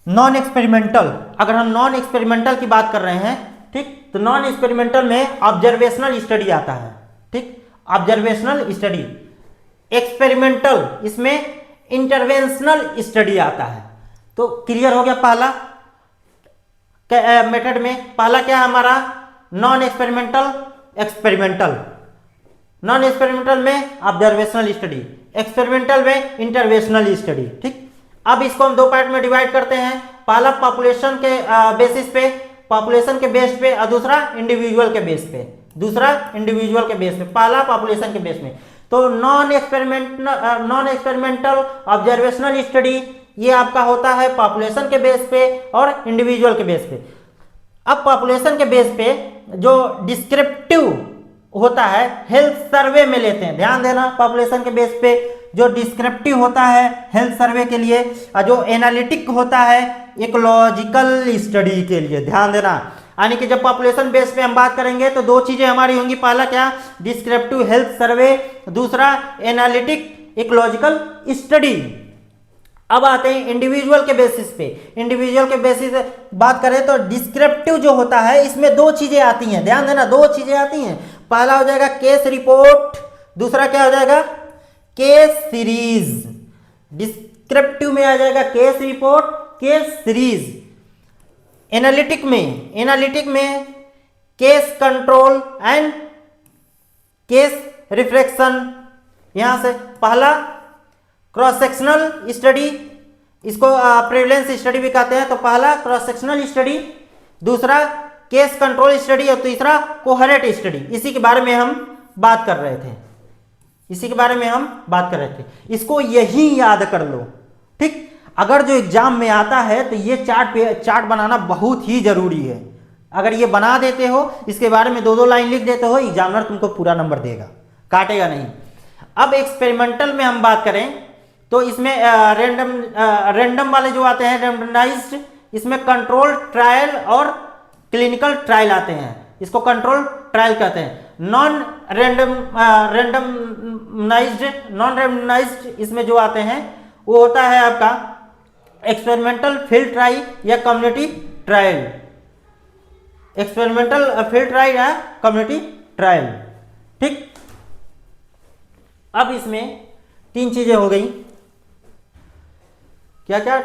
नॉन एक्सपेरिमेंटल। अगर हम नॉन एक्सपेरिमेंटल की बात कर रहे हैं, ठीक, तो नॉन एक्सपेरिमेंटल में ऑब्जर्वेशनल स्टडी आता है, ठीक, ऑब्जर्वेशनल स्टडी। एक्सपेरिमेंटल, इसमें इंटरवेंशनल स्टडी आता है। तो क्लियर हो गया पहला मेथड में। पहला क्या है हमारा, non experimental, experimental. Non experimental में ऑब्जर्वेशनल स्टडी, एक्सपेरिमेंटल में इंटरवेंशनल स्टडी, ठीक। अब इसको हम 2 पार्ट में डिवाइड करते हैं। पहला पॉपुलेशन के बेसिस पे, पॉपुलेशन के बेस पे, और दूसरा इंडिविजुअल के बेस पे, पहला पॉपुलेशन के बेस में। तो नॉन एक्सपेरिमेंटल ऑब्जर्वेशनल स्टडी ये आपका होता है पॉपुलेशन के बेस पे और इंडिविजुअल के बेस पे। अब पॉपुलेशन के बेस पे जो डिस्क्रिप्टिव होता है, हेल्थ सर्वे में लेते हैं, ध्यान देना, पॉपुलेशन के बेस पे जो डिस्क्रिप्टिव होता है हेल्थ सर्वे के लिए, और जो एनालिटिक होता है इकोलॉजिकल स्टडी के लिए, ध्यान देना। यानी कि जब पॉपुलेशन बेस पे हम बात करेंगे तो दो चीजें हमारी होंगी, पहला क्या, डिस्क्रिप्टिव हेल्थ सर्वे, दूसरा एनालिटिक इकोलॉजिकल स्टडी। अब आते हैं इंडिविजुअल के बेसिस पे। इंडिविजुअल के बेसिस पे बात करें तो डिस्क्रिप्टिव जो होता है इसमें दो चीजें आती हैं, ध्यान देना, दो चीजें आती हैं। पहला हो जाएगा केस रिपोर्ट, दूसरा क्या हो जाएगा, केस सीरीज। डिस्क्रिप्टिव में आ जाएगा case report, case series. Analytic में case control and case reflection. यहां से पहला क्रॉस सेक्शनल स्टडी, इसको प्रेवलेंस स्टडी भी कहते हैं, तो पहला क्रॉस सेक्शनल स्टडी, दूसरा केस कंट्रोल स्टडी और तीसरा कोहेरेंट स्टडी। इसी के बारे में हम बात कर रहे थे, इसको यही याद कर लो, ठीक। अगर जो एग्जाम में आता है तो ये चार्ट बनाना बहुत ही जरूरी है। अगर ये बना देते हो, इसके बारे में दो दो लाइन लिख देते हो, एग्जामिनर तुमको पूरा नंबर देगा, काटेगा नहीं। अब एक्सपेरिमेंटल में हम बात करें तो इसमें रैंडम वाले जो आते हैं, रैंडमाइज्ड, इसमें कंट्रोल ट्रायल और क्लिनिकल ट्रायल आते हैं, इसको कंट्रोल ट्रायल कहते हैं। नॉन रैंडमाइज्ड इसमें जो आते हैं वो होता है आपका एक्सपेरिमेंटल फील्ड ट्रायल या कम्युनिटी ट्रायल, ठीक। अब इसमें तीन चीजें हो गई, क्या क्या,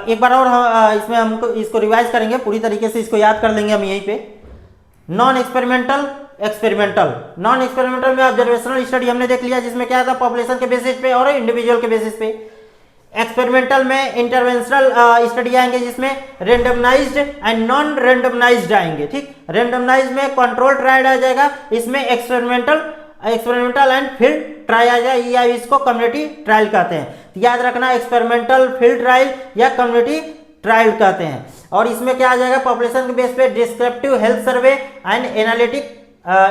एक बार और इसमें हमको इसको रिवाइज करेंगे, पूरी तरीके से इसको याद कर लेंगे हम यहीं पे। नॉन एक्सपेरिमेंटल में ऑब्जर्वेशनल स्टडी हमने देख लिया, जिसमें क्या था, पॉपुलेशन के बेसिस पे और इंडिविजुअल के बेसिस पे। एक्सपेरिमेंटल में इंटरवेंशनल स्टडी आएंगे, जिसमें रेंडमनाइज्ड एंड नॉन रेंडमनाइज्ड आएंगे, ठीक। रेंडमनाइज्ड में कंट्रोल ट्रायल आ जाएगा, इसमें एक्सपेरिमेंटल एंड फील्ड ट्रायल आ जाएगा, या इसको कम्युनिटी ट्रायल कहते हैं। तो याद रखना, एक्सपेरिमेंटल, फील्ड ट्रायल या कम्युनिटी ट्रायल कहते हैं। और इसमें क्या आ जाएगा, पॉपुलेशन के बेस पे descriptive health survey and analytic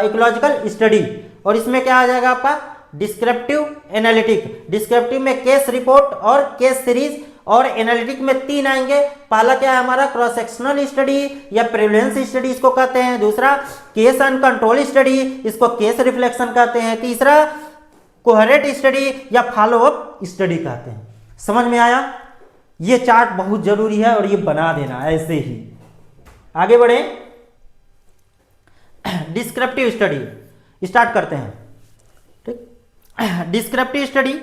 ecological study. और इसमें क्या आ जाएगा आपका, डिस्क्रिप्टिव एनालिटिक। डिस्क्रिप्टिव में केस रिपोर्ट और केस सीरीज, और एनालिटिक में तीन आएंगे। पहला क्या है हमारा, क्रॉस सेक्शनल स्टडी या प्रेवलेंस स्टडी इसको कहते हैं, दूसरा केस एंड कंट्रोल स्टडी, इसको केस रिफ्लेक्शन कहते हैं, तीसरा कोहेरेंट स्टडी या फॉलो अप स्टडी कहते हैं। समझ में आया? ये चार्ट बहुत जरूरी है और ये बना देना ऐसे ही। आगे बढ़े, डिस्क्रिप्टिव स्टडी स्टार्ट करते हैं, ठीक। डिस्क्रिप्टिव स्टडी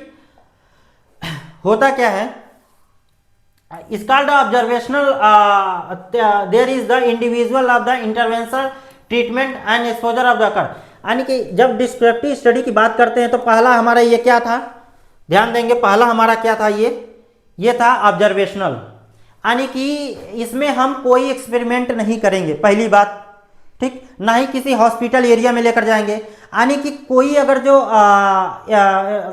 होता क्या है, is called observational, there is the individual of the intervention, treatment and exposure of the occur। यानी कि जब डिस्क्रिप्टिव स्टडी की बात करते हैं तो पहला हमारा ये क्या था, ध्यान देंगे, पहला हमारा क्या था, ये था ऑब्जर्वेशनल। यानी कि इसमें हम कोई एक्सपेरिमेंट नहीं करेंगे, पहली बात, ठीक। ना ही किसी हॉस्पिटल एरिया में लेकर जाएंगे। यानी कि कोई अगर जो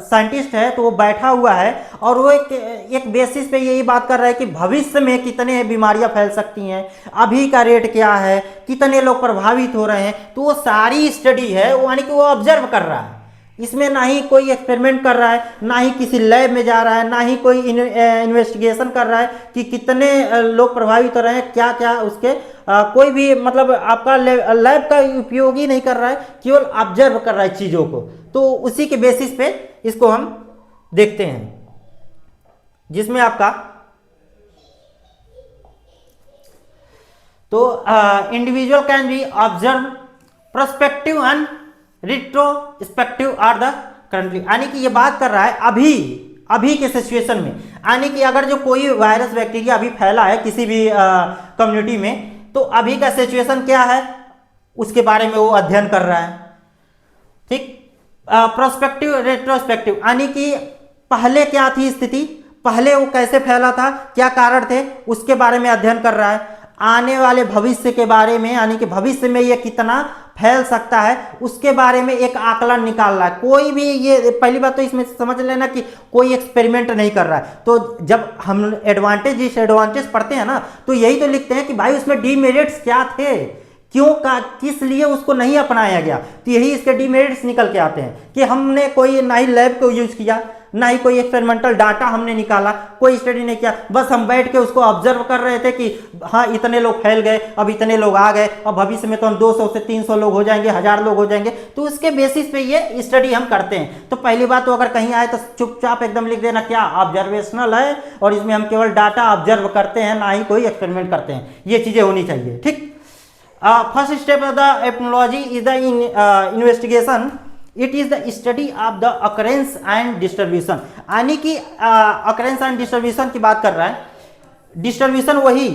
साइंटिस्ट है तो वो बैठा हुआ है और वो एक बेसिस पे यही बात कर रहा है कि भविष्य में कितने बीमारियां फैल सकती हैं, अभी का रेट क्या है, कितने लोग प्रभावित हो रहे हैं, तो वो सारी स्टडी है वो, यानी कि वो ऑब्जर्व कर रहा है। इसमें ना ही कोई एक्सपेरिमेंट कर रहा है, ना ही किसी लैब में जा रहा है, ना ही कोई इन्वेस्टिगेशन कर रहा है कि कितने लोग प्रभावित हो रहे हैं, क्या क्या उसके कोई भी मतलब आपका लैब का उपयोग ही नहीं कर रहा है, केवल ऑब्जर्व कर रहा है चीज़ों को। तो उसी के बेसिस पे इसको हम देखते हैं, जिसमें आपका तो individual can be observe prospective and retrospective are the currently. यानी कि ये बात कर रहा है अभी के सिचुएशन में, यानी कि अगर जो कोई वायरस बैक्टीरिया अभी फैला है किसी भी कम्युनिटी में, तो अभी का सिचुएशन क्या है उसके बारे में वो अध्ययन कर रहा है, ठीक। प्रोस्पेक्टिव, रेट्रोस्पेक्टिव, यानी कि पहले क्या थी स्थिति, पहले वो कैसे फैला था, क्या कारण थे, उसके बारे में अध्ययन कर रहा है। आने वाले भविष्य के बारे में, यानी कि भविष्य में ये कितना फैल सकता है उसके बारे में एक आकलन निकाल रहा है। कोई भी, ये पहली बात तो इसमें समझ लेना कि कोई एक्सपेरिमेंट नहीं कर रहा है। तो जब हम डिसएडवांटेज पढ़ते हैं ना, तो यही तो लिखते हैं कि भाई उसमें डीमेरिट्स क्या थे, क्यों का किस लिए उसको नहीं अपनाया गया, तो यही इसके डीमेरिट्स निकल के आते हैं कि हमने कोई ना ही लैब को यूज किया, ना ही कोई एक्सपेरिमेंटल डाटा हमने निकाला, कोई स्टडी नहीं किया, बस हम बैठ के उसको ऑब्जर्व कर रहे थे कि हाँ इतने लोग फैल गए, अब इतने लोग आ गए, अब भविष्य में तो हम 200 से 300 लोग हो जाएंगे, 1000 लोग हो जाएंगे। तो उसके बेसिस पे ये स्टडी हम करते हैं। तो पहली बात तो अगर कहीं आए तो चुपचाप एकदम लिख देना क्या ऑब्जर्वेशनल है, और इसमें हम केवल डाटा ऑब्जर्व करते हैं, ना ही कोई एक्सपेरिमेंट करते हैं। ये चीजें होनी चाहिए, ठीक। First step of the epidemiology is the investigation. It is the study of the occurrence and distribution, यानी कि अकरेंस एंड डिस्ट्रीब्यूशन की बात कर रहा है। डिस्ट्रीब्यूशन वही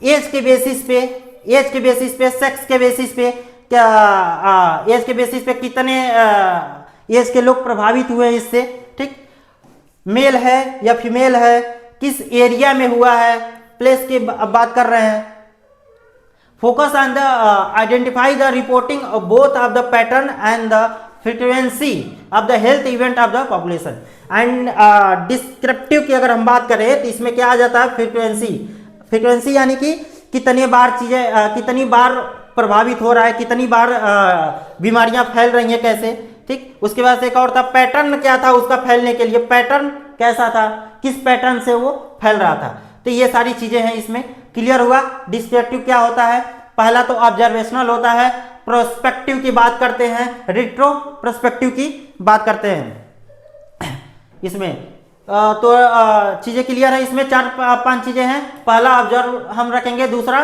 एज के बेसिस पे, सेक्स के बेसिस पे, क्या एज के बेसिस पे कितने एज के लोग प्रभावित हुए इससे, ठीक। मेल है या फीमेल है, किस एरिया में हुआ है, प्लेस की बात कर रहे हैं। Focus on the identify the reporting of both of the pattern and the frequency of the health event of the population. And descriptive की अगर हम बात करें तो इसमें क्या आ जाता है, फ्रीक्वेंसी यानी कि कितनी बार चीजें, कितनी बार प्रभावित हो रहा है, कितनी बार बीमारियां फैल रही हैं, कैसे, ठीक। उसके बाद एक और था पैटर्न, क्या था उसका फैलने के लिए, पैटर्न कैसा था, किस पैटर्न से वो फैल रहा था। तो ये सारी चीजें हैं इसमें। क्लियर हुआ। डिस्क्रिप्टिव क्या होता है, पहला तो ऑब्जर्वेशनल होता है, प्रोस्पेक्टिव की बात करते हैं, रिट्रो प्रोस्पेक्टिव की बात करते हैं इसमें। तो चीजें क्लियर है इसमें, 4-5 चीजें हैं। पहला ऑब्जर्व हम रखेंगे, दूसरा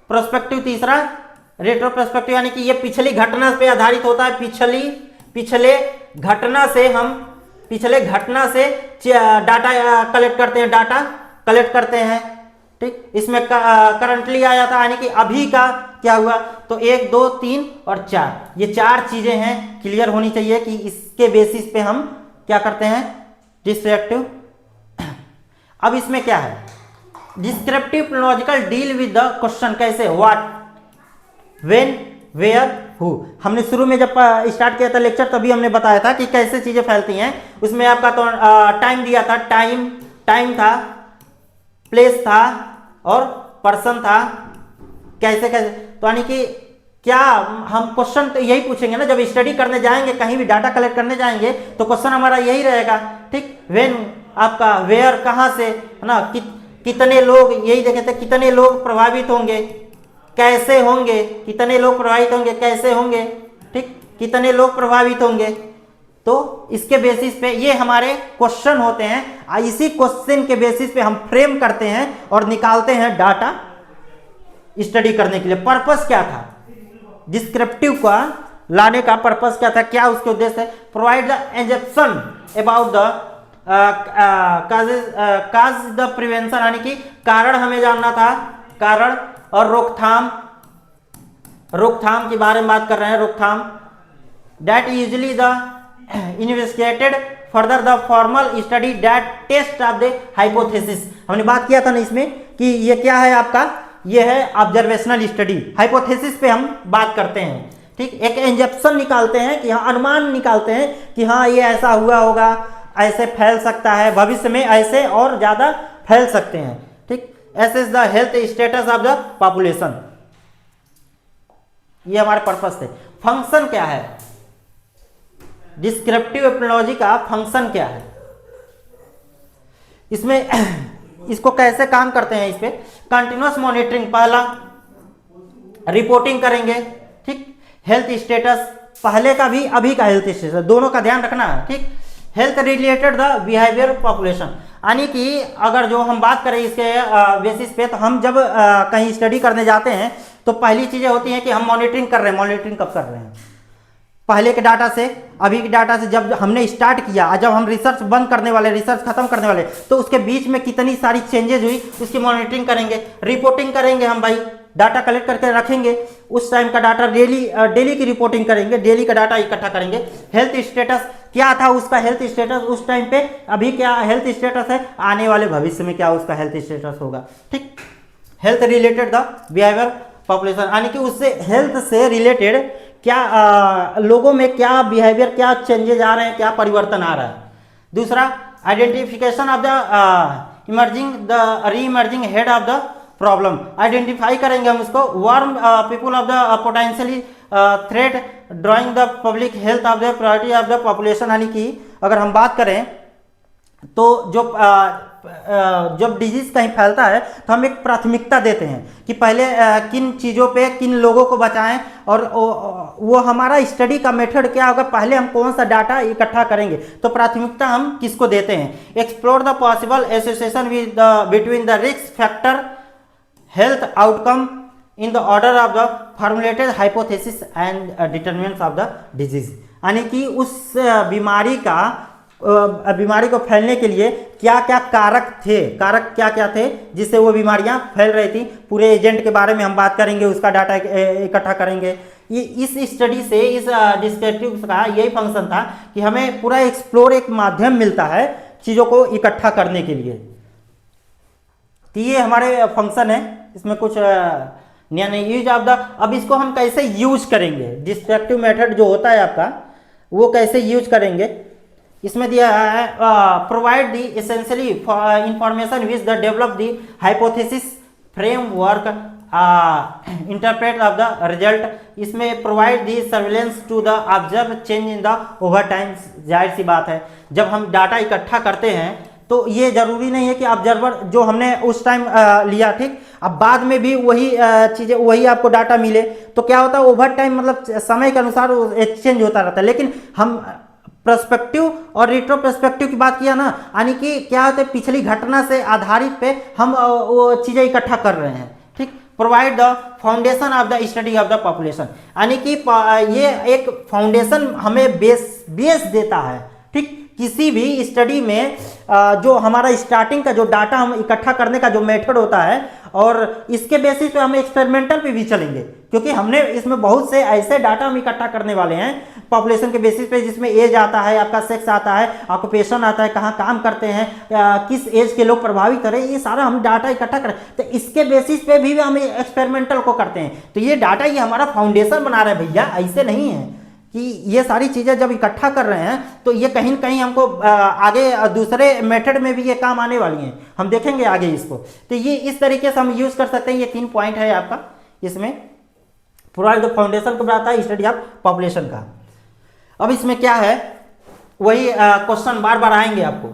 प्रोस्पेक्टिव, तीसरा रेट्रो प्रोस्पेक्टिव, यानी कि ये पिछली घटना पे आधारित होता है। पिछले घटना से डाटा कलेक्ट करते हैं, ठीक। इसमें करंटली आया था, यानी कि अभी का क्या हुआ, तो 1, 2, 3 और 4, ये 4 चीजें हैं, क्लियर होनी चाहिए कि इसके बेसिस पे हम क्या करते हैं, डिस्क्रिप्टिव। अब इसमें क्या है, descriptive epidemiological deal with the question, कैसे, व्हाट, व्हेन, वेयर, हु। हमने शुरू में जब स्टार्ट किया था लेक्चर तभी हमने बताया था कि कैसे चीजें फैलती हैं। उसमें आपका तो टाइम दिया था, टाइम था, प्लेस था और पर्सन था, कैसे तो यानी कि क्या हम क्वेश्चन तो यही पूछेंगे ना, जब स्टडी करने जाएंगे, कहीं भी डाटा कलेक्ट करने जाएंगे तो क्वेश्चन हमारा यही रहेगा, ठीक। व्हेन आपका, वेयर कहाँ से, है ना, कितने लोग, यही देखे थे, कितने लोग प्रभावित होंगे, कैसे होंगे, कितने लोग प्रभावित होंगे, कैसे होंगे, ठीक, कितने लोग प्रभावित होंगे। तो इसके बेसिस पे ये हमारे क्वेश्चन होते हैं। इसी क्वेश्चन के बेसिस पे हम फ्रेम करते हैं और निकालते हैं डाटा स्टडी करने के लिए। पर्पस क्या था डिस्क्रिप्टिव का लाने का, पर्पस क्या था, क्या उसके उद्देश्य है, provide the exemption about the cause the prevention, यानी कि कारण हमें जानना था, कारण और रोकथाम के बारे में बात कर रहे हैं, रोकथाम। That usually the investigated further the formal study that test of the hypothesis. हमने बात किया था ना इसमें कि ये क्या है आपका, ये है ऑब्जर्वेशनल स्टडी। हाइपोथेसिस पे हम बात करते हैं, ठीक। एक एग्जम्पशन निकालते हैं कि हाँ, अनुमान निकालते हैं कि हाँ ये ऐसा हुआ होगा, ऐसे फैल सकता है, भविष्य में ऐसे और ज्यादा फैल सकते हैं, ठीक। Assess the health status of the population, ये हमारे पर्पस थे। फंक्शन क्या है, डिस्क्रिप्टिव एपिनोलॉजी का फंक्शन क्या है, इसमें इसको कैसे काम करते हैं, इस पे कंटिन्यूअस मॉनिटरिंग, पहला रिपोर्टिंग करेंगे, ठीक। हेल्थ स्टेटस, पहले का भी अभी का हेल्थ स्टेटस, दोनों का ध्यान रखना है, ठीक। Health related the behaviour population, यानी कि अगर जो हम बात करें इसके बेसिस पे, तो हम जब कहीं स्टडी करने जाते हैं तो पहली चीजें होती हैं कि हम मॉनिटरिंग कर रहे हैं। मॉनिटरिंग कब कर रहे हैं, पहले के डाटा से, अभी के डाटा से। जब हमने स्टार्ट किया, जब हम रिसर्च बंद करने वाले, रिसर्च खत्म करने वाले, तो उसके बीच में कितनी सारी चेंजेस हुई, उसकी मॉनिटरिंग करेंगे, रिपोर्टिंग करेंगे हम भाई, डाटा कलेक्ट करके रखेंगे, उस टाइम का डाटा डेली की रिपोर्टिंग करेंगे, डेली का डाटा इकट्ठा करेंगे। हेल्थ स्टेटस क्या था उसका, हेल्थ स्टेटस उस टाइम पे, अभी क्या हेल्थ स्टेटस है, आने वाले भविष्य में क्या उसका हेल्थ स्टेटस होगा, ठीक। Health related the behaviour population, यानी कि उससे हेल्थ से रिलेटेड क्या लोगों में क्या बिहेवियर, क्या चेंजेस आ रहे हैं, क्या परिवर्तन आ रहा है। दूसरा आइडेंटिफिकेशन ऑफ द री emerging head of the problem, identify करेंगे हम उसको। Warm people of the potentially threat drawing the public health of the priority of the population, यानी कि अगर हम बात करें तो जब डिजीज कहीं फैलता है तो हम एक प्राथमिकता देते हैं कि पहले किन चीज़ों पे किन लोगों को बचाएं, और वो हमारा स्टडी का मेथड क्या होगा, पहले हम कौन सा डाटा इकट्ठा करेंगे, तो प्राथमिकता हम किसको देते हैं। Explore the possible association with between the risk factor health outcome in the order of the formulated hypothesis and determinants of the disease. यानी कि उस बीमारी को फैलने के लिए क्या क्या कारक क्या क्या थे जिससे वो बीमारियां फैल रही थी, पूरे एजेंट के बारे में हम बात करेंगे, उसका डाटा इकट्ठा करेंगे। ये इस स्टडी से, इस डिस्क्रिप्टिव का यही फंक्शन था कि हमें पूरा एक्सप्लोर एक माध्यम मिलता है चीज़ों को इकट्ठा करने के लिए। तो ये हमारे फंक्शन है, इसमें कुछ नया नहीं यूज ऑफ द। अब इसको हम कैसे यूज करेंगे, डिस्क्रिप्टिव मेथड जो होता है आपका वो कैसे यूज करेंगे, इसमें दिया है provide the essentially information which the develop the hypothesis framework interpret of the result. इसमें provide the surveillance to the observe change in the over time. जाहिर सी बात है, जब हम डाटा इकट्ठा करते हैं तो ये जरूरी नहीं है कि ऑब्जर्वर जो हमने उस टाइम लिया, ठीक, अब बाद में भी वही चीज़ें, वही आपको डाटा मिले, तो क्या होता है ओवर टाइम, मतलब समय के अनुसार एक्सचेंज होता रहता है। लेकिन हम पर्सपेक्टिव और रिट्रोस्पेक्टिव की बात किया ना, यानी कि क्या होता है पिछली घटना से आधारित पे हम वो चीज़ें इकट्ठा कर रहे हैं, ठीक। Provide the foundation of the study of the population, यानी कि ये एक फाउंडेशन हमें बेस देता है, ठीक। किसी भी स्टडी में जो हमारा स्टार्टिंग का जो डाटा हम इकट्ठा करने का जो मेथड होता है, और इसके बेसिस पे हम एक्सपेरिमेंटल पे भी चलेंगे, क्योंकि हमने इसमें बहुत से ऐसे डाटा हम इकट्ठा करने वाले हैं पॉपुलेशन के बेसिस पे, जिसमें एज आता है, आपका सेक्स आता है, ऑक्यूपेशन आता है, कहाँ काम करते हैं, किस एज के लोग प्रभावित करें, ये सारा हम डाटा इकट्ठा करें। तो इसके बेसिस पे भी हम एक्सपेरिमेंटल को करते हैं। तो ये डाटा ये हमारा फाउंडेशन बना रहा है भैया, ऐसे नहीं है कि ये सारी चीज़ें जब इकट्ठा कर रहे हैं तो ये कहीं न कहीं हमको आगे दूसरे मेथड में भी ये काम आने वाली हैं, हम देखेंगे आगे इसको। तो ये इस तरीके से हम यूज़ कर सकते हैं। ये 3 पॉइंट है आपका इसमें, प्रोवाइड द फाउंडेशन को बताता है स्टडी ऑफ पॉपुलेशन का। अब इसमें क्या है, वही क्वेश्चन बार बार आएंगे आपको।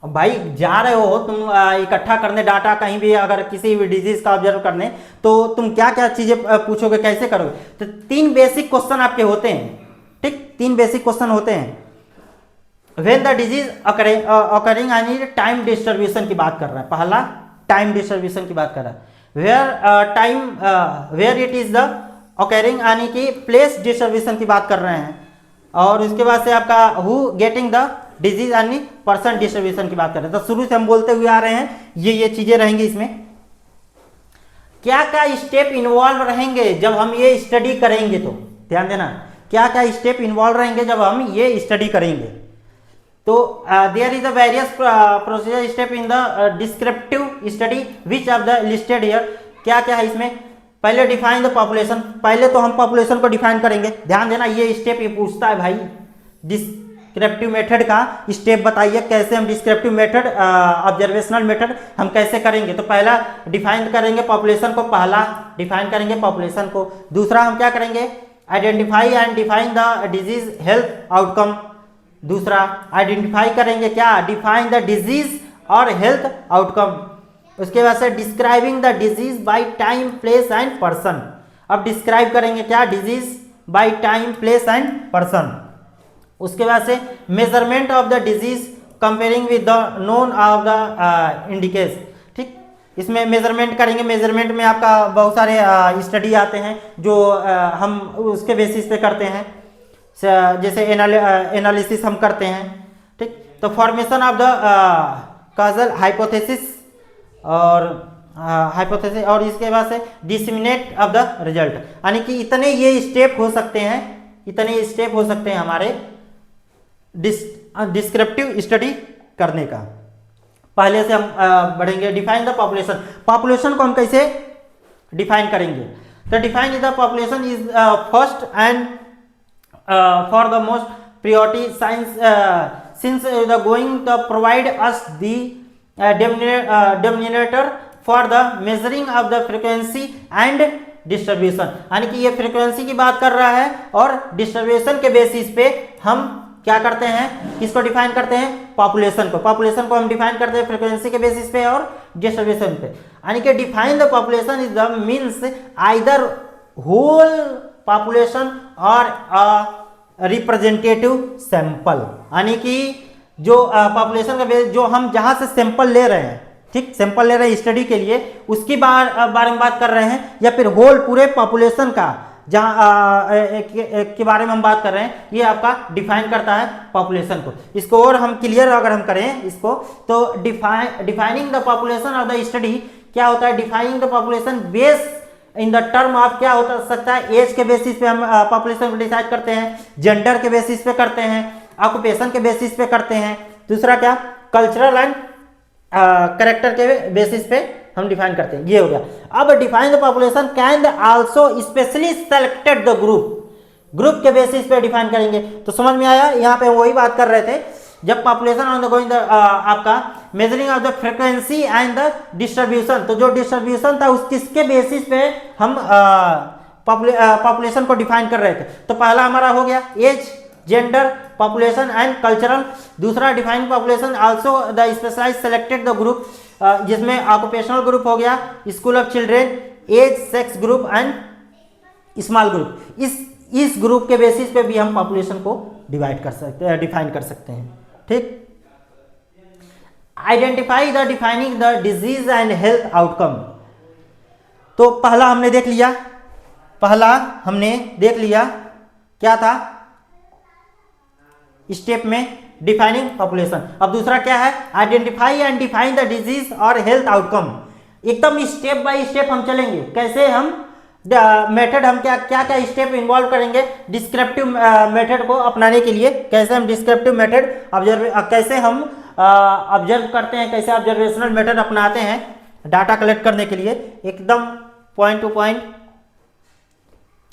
अब भाई जा रहे हो तुम इकट्ठा करने डाटा, कहीं भी अगर किसी भी डिजीज का ऑब्जर्व करने, तो तुम क्या क्या चीज़ें पूछोगे, कैसे करोगे। तो 3 बेसिक क्वेश्चन आपके होते हैं, ठीक, 3 बेसिक क्वेश्चन होते हैं। व्हेन द डिजीज अकरिंग, यानी टाइम डिस्ट्रीब्यूशन की बात कर रहा है, पहला टाइम डिस्ट्रीब्यूशन की बात कर रहा है। Where it is the occurring, यानी कि प्लेस डिस्ट्रीब्यूशन की बात कर रहे हैं। और उसके बाद से आपका हु गेटिंग द डिजीज, यानी पर्सन डिस्ट्रीब्यूशन की बात कर रहे हैं। तो शुरू से हम बोलते हुए आ रहे हैं, ये चीजें रहेंगी। इसमें क्या क्या स्टेप इन्वॉल्व रहेंगे जब हम ये स्टडी करेंगे, तो ध्यान देना क्या क्या स्टेप इन्वॉल्व रहेंगे जब हम ये स्टडी करेंगे। तो there is a various procedure step in the descriptive study which of the listed here. क्या क्या है इसमें, पहले डिफाइन द पॉपुलेशन, पहले तो हम पॉपुलेशन को डिफाइन करेंगे। ध्यान देना ये स्टेप ये पूछता है भाई, डिस्क्रिप्टिव मेथड का स्टेप बताइए, कैसे हम डिस्क्रिप्टिव मेथड, ऑब्जर्वेशनल मेथड हम कैसे करेंगे। तो पहला डिफाइन करेंगे पॉपुलेशन को, पहला डिफाइन करेंगे पॉपुलेशन को। दूसरा हम क्या करेंगे, identify and define the disease health outcome. दूसरा आइडेंटिफाई करेंगे क्या, डिफाइन द डिजीज और हेल्थ आउटकम। उसके बाद से describing the disease by time place and person. अब डिस्क्राइब करेंगे क्या, disease by time place and person. उसके बाद से measurement of the disease comparing with the known of the indices, ठीक। इसमें मेजरमेंट करेंगे, मेजरमेंट में आपका बहुत सारे स्टडी आते हैं जो हम उसके बेसिस पे करते हैं, जैसे एनालिसिस हम करते हैं, ठीक। तो formation of the causal hypothesis और इसके बाद से डिसमिनेट ऑफ द रिजल्ट, यानी कि इतने ये स्टेप हो सकते हैं, इतने स्टेप हो सकते हैं हमारे डिस्क्रिप्टिव स्टडी करने का। पहले से हम बढ़ेंगे, डिफाइन द पॉपुलेशन। पॉपुलेशन को हम कैसे डिफाइन करेंगे, तो define the population is first and for the most priority science since the going to provide us the denominator for the measuring of the frequency and distribution, यानी कि ये frequency की बात कर रहा है और डिस्ट्रीब्यूशन के बेसिस पे हम क्या करते हैं, किसको डिफाइन करते हैं, पॉपुलेशन को हम डिफाइन करते हैं फ्रीक्वेंसी के बेसिस पे और डिस्ट्रीब्यूशन पे। यानी कि define the population is the means either whole population और रिप्रेजेंटेटिव सैंपल, यानी कि जो पॉपुलेशन का बेस, जो हम जहां से सैंपल ले रहे हैं, ठीक, सैंपल ले रहे हैं स्टडी के लिए, उसकी बारे में बात कर रहे हैं, या फिर होल पूरे पॉपुलेशन का जहाँ के बारे में हम बात कर रहे हैं, ये आपका डिफाइन करता है पॉपुलेशन को। इसको और हम क्लियर अगर हम करें इसको, तो defining the population of the study क्या होता है, defining the population base in the term of क्या होता सकता है, एज के बेसिस पे हम पॉपुलेशन को डिसाइड करते हैं, जेंडर के बेसिस पे करते हैं, ऑक्यूपेशन के बेसिस पे करते हैं, दूसरा क्या, कल्चरल एंड कैरेक्टर के बेसिस पे हम डिफाइन करते हैं। ये हो गया। अब define the population can also specially selected the group के बेसिस पे डिफाइन करेंगे। तो समझ में आया, यहाँ पे वही बात कर रहे थे, जब पॉपुलेशन ऑन द गोइंग आपका measuring of the frequency and the distribution, तो जो डिस्ट्रीब्यूशन था उस किसके बेसिस पे हम पॉपुलेशन को डिफाइन कर रहे थे। तो पहला हमारा हो गया age, gender, population and cultural. दूसरा define population also the specialize selected the group, जिसमें ऑक्यूपेशनल ग्रुप हो गया, school of children, age, sex group and small group. इस ग्रुप के बेसिस पे भी हम पॉपुलेशन को डिवाइड कर सकते हैं, डिफाइन कर सकते हैं। ठीक, identify the defining the disease and health outcome. तो पहला हमने देख लिया क्या था स्टेप में, डिफाइनिंग पॉपुलेशन। अब दूसरा क्या है, identify and define the disease और हेल्थ आउटकम। एकदम स्टेप बाय स्टेप हम चलेंगे, कैसे हम मेथड, हम क्या क्या स्टेप इन्वॉल्व करेंगे डिस्क्रिप्टिव मेथड को अपनाने के लिए, कैसे हम डिस्क्रिप्टिव मेथड कैसे हम ऑब्जर्व करते हैं, कैसे ऑब्जर्वेशनल मेथड अपनाते हैं डाटा कलेक्ट करने के लिए, एकदम पॉइंट टू पॉइंट।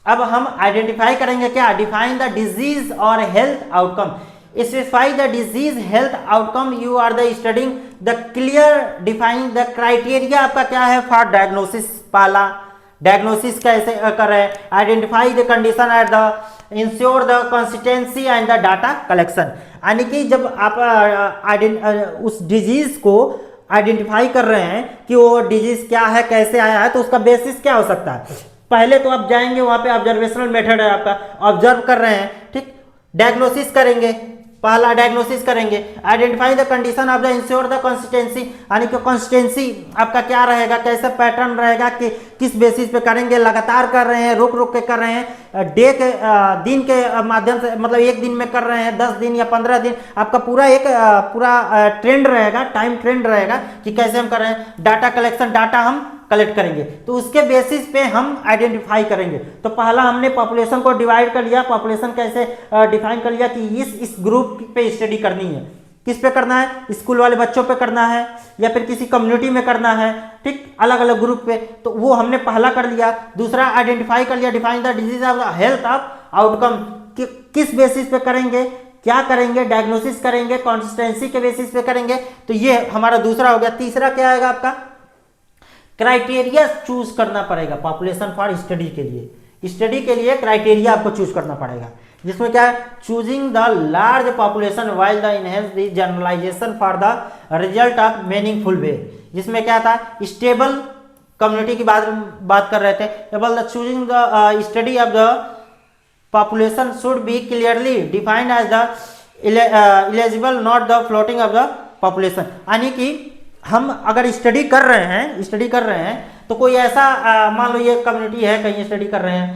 अब हम आइडेंटिफाई करेंगे क्या, डिफाइन द डिजीज और health outcome. Specify the disease health outcome, you are the studying the clear defining the criteria आपका क्या है फॉर डायग्नोसिस। पहला डायग्नोसिस कैसे कर रहे हैं, identify the condition at the ensure the consistency and the data collection. यानी कि जब आप उस डिजीज को आइडेंटिफाई कर रहे हैं कि वो डिजीज क्या है, कैसे आया है, तो उसका बेसिस क्या हो सकता है। पहले तो आप जाएंगे वहां पे, ऑब्जर्वेशनल मेथड है आपका, ऑब्जर्व कर रहे हैं, ठीक, डायग्नोसिस करेंगे, पहला डायग्नोसिस करेंगे, identify the condition of the ensure the consistency, यानी कि कंसिस्टेंसी आपका क्या रहेगा, कैसा पैटर्न रहेगा, कि किस बेसिस पे करेंगे, लगातार कर रहे हैं, रुक रुक के कर रहे हैं, डे के दिन के माध्यम से, मतलब एक दिन में कर रहे हैं, 10 दिन या 15 दिन, आपका पूरा एक ट्रेंड रहेगा, टाइम ट्रेंड रहेगा कि कैसे हम कर रहे हैं। डाटा कलेक्शन, डाटा हम कलेक्ट करेंगे, तो उसके बेसिस पे हम आइडेंटिफाई करेंगे। तो पहला हमने पॉपुलेशन को डिवाइड कर लिया, पॉपुलेशन कैसे डिफाइन कर लिया कि इस ग्रुप पे स्टडी करनी है, किस पे करना है, स्कूल वाले बच्चों पे करना है या फिर किसी कम्युनिटी में करना है, ठीक, अलग अलग ग्रुप पे, तो वो हमने पहला कर लिया। दूसरा आइडेंटिफाई कर लिया, define the disease of the health of outcome, किस बेसिस पे करेंगे, क्या करेंगे, डायग्नोसिस करेंगे, कंसिस्टेंसी के बेसिस पे करेंगे, तो ये हमारा दूसरा हो गया। तीसरा क्या आएगा आपका, क्राइटेरिया चूज करना पड़ेगा पॉपुलेशन फॉर स्टडी के लिए। स्टडी के लिए क्राइटेरिया आपको चूज करना पड़ेगा, जिसमें क्या है, choosing the large population while the enhance the generalization for the result of meaningful way. जिसमें क्या था, स्टेबल कम्युनिटी की बात कर रहे थे, able the choosing the study of the population should be clearly defined as the eligible not the floating of the population. यानी कि हम अगर स्टडी कर रहे हैं तो कोई ऐसा मान लो ये कम्युनिटी है, कहीं स्टडी कर रहे हैं,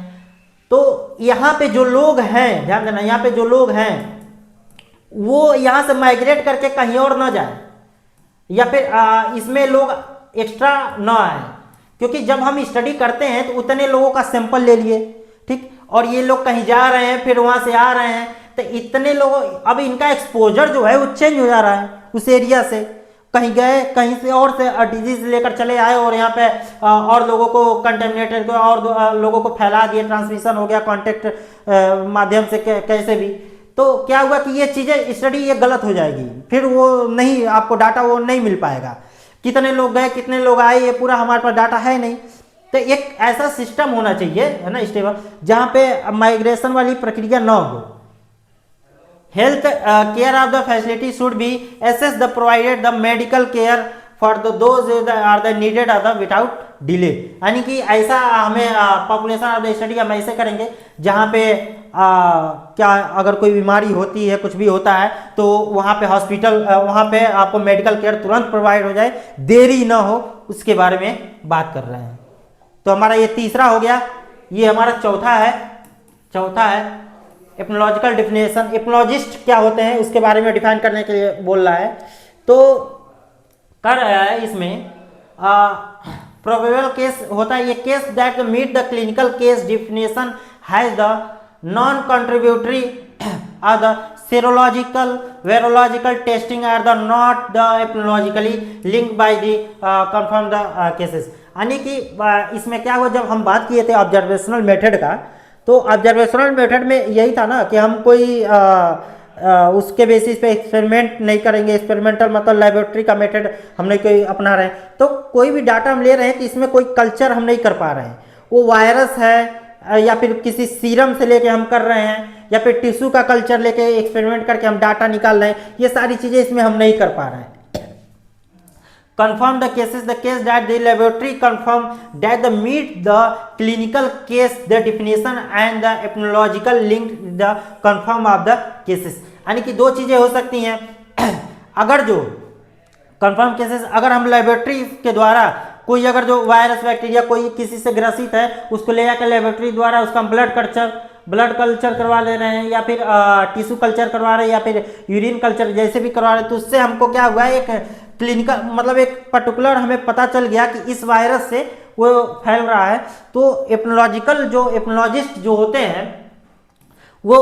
तो यहाँ पे जो लोग हैं, ध्यान देना, यहाँ पे जो लोग हैं वो यहाँ से माइग्रेट करके कहीं और ना जाए, या फिर इसमें लोग एक्स्ट्रा ना आए, क्योंकि जब हम स्टडी करते हैं तो उतने लोगों का सैंपल ले लिए, ठीक, और ये लोग कहीं जा रहे हैं फिर वहां से आ रहे हैं, तो इतने लोगों, अब इनका एक्सपोजर जो है वो चेंज हो जा रहा है उस एरिया से, कहीं गए, कहीं से और से डिजीज लेकर चले आए और यहाँ पे और लोगों को कंटेमिनेटेड और लोगों को फैला दिए, ट्रांसमिशन हो गया कॉन्टेक्ट माध्यम से कैसे भी, तो क्या हुआ कि ये चीजें स्टडी ये गलत हो जाएगी, फिर वो नहीं, आपको डाटा वो नहीं मिल पाएगा, कितने लोग गए कितने लोग आए ये पूरा हमारे पास डाटा है नहीं। तो एक ऐसा सिस्टम होना चाहिए, है ना, स्टेबल, जहाँ पे माइग्रेशन वाली प्रक्रिया ना हो, health care of the facility should be assess the provided the medical care for the those are the needed are the without delay. यानी कि ऐसा हमें पॉपुलेशन ऑफ द स्टडी हम ऐसे करेंगे जहाँ पे क्या अगर कोई बीमारी होती है, कुछ भी होता है, तो वहाँ पे हॉस्पिटल, वहाँ पे आपको मेडिकल केयर तुरंत प्रोवाइड हो जाए, देरी ना हो, उसके बारे में बात कर रहे हैं। तो हमारा ये तीसरा हो गया। ये हमारा चौथा है एपनोलॉजिकल डिफिनेशन। एपनोलॉजिस्ट क्या होते हैं उसके बारे में डिफाइन करने के लिए बोल रहा है। तो कर रहा है इसमें प्रोबेबल केस होता है ये case that meet the clinical case definition has the non contributory are the serological virological testing are the not the epidemiologically linked by the confirm the cases। यानी कि इसमें क्या हुआ, जब हम बात किए थे ऑब्जर्वेशनल मेथड का, तो ऑब्जर्वेशनल मेथड में यही था ना कि हम कोई उसके बेसिस पे एक्सपेरिमेंट नहीं करेंगे। एक्सपेरिमेंटल मतलब लेबोरेटरी का मेथड हम नहीं कोई अपना रहे हैं। तो कोई भी डाटा हम ले रहे हैं तो इसमें कोई कल्चर हम नहीं कर पा रहे हैं, वो वायरस है या फिर किसी सीरम से लेके हम कर रहे हैं या फिर टिश्यू का कल्चर लेके एक्सपेरिमेंट करके हम डाटा निकाल रहे हैं, ये सारी चीजें इसमें हम नहीं कर पा रहे हैं। confirm the cases the case that the laboratory confirm that the meet the clinical case the definition and the epidemiological link the confirm of the cases। यानी कि दो चीजें हो सकती हैं। अगर जो कंफर्म केसेस, अगर हम लेबोरेटरी के द्वारा कोई अगर जो वायरस बैक्टीरिया कोई किसी से ग्रसित है उसको ले जाकर लेबोरेटरी द्वारा उसका ब्लड कल्चर करवा ले रहे हैं या फिर टिश्यू कल्चर करवा रहे हैं या फिर यूरिन कल्चर जैसे भी करवा रहे हैं, तो उससे हमको क्या हुआ, एक क्लिनिकल मतलब एक पर्टिकुलर हमें पता चल गया कि इस वायरस से वो फैल रहा है। तो एपनोलॉजिस्ट जो होते हैं वो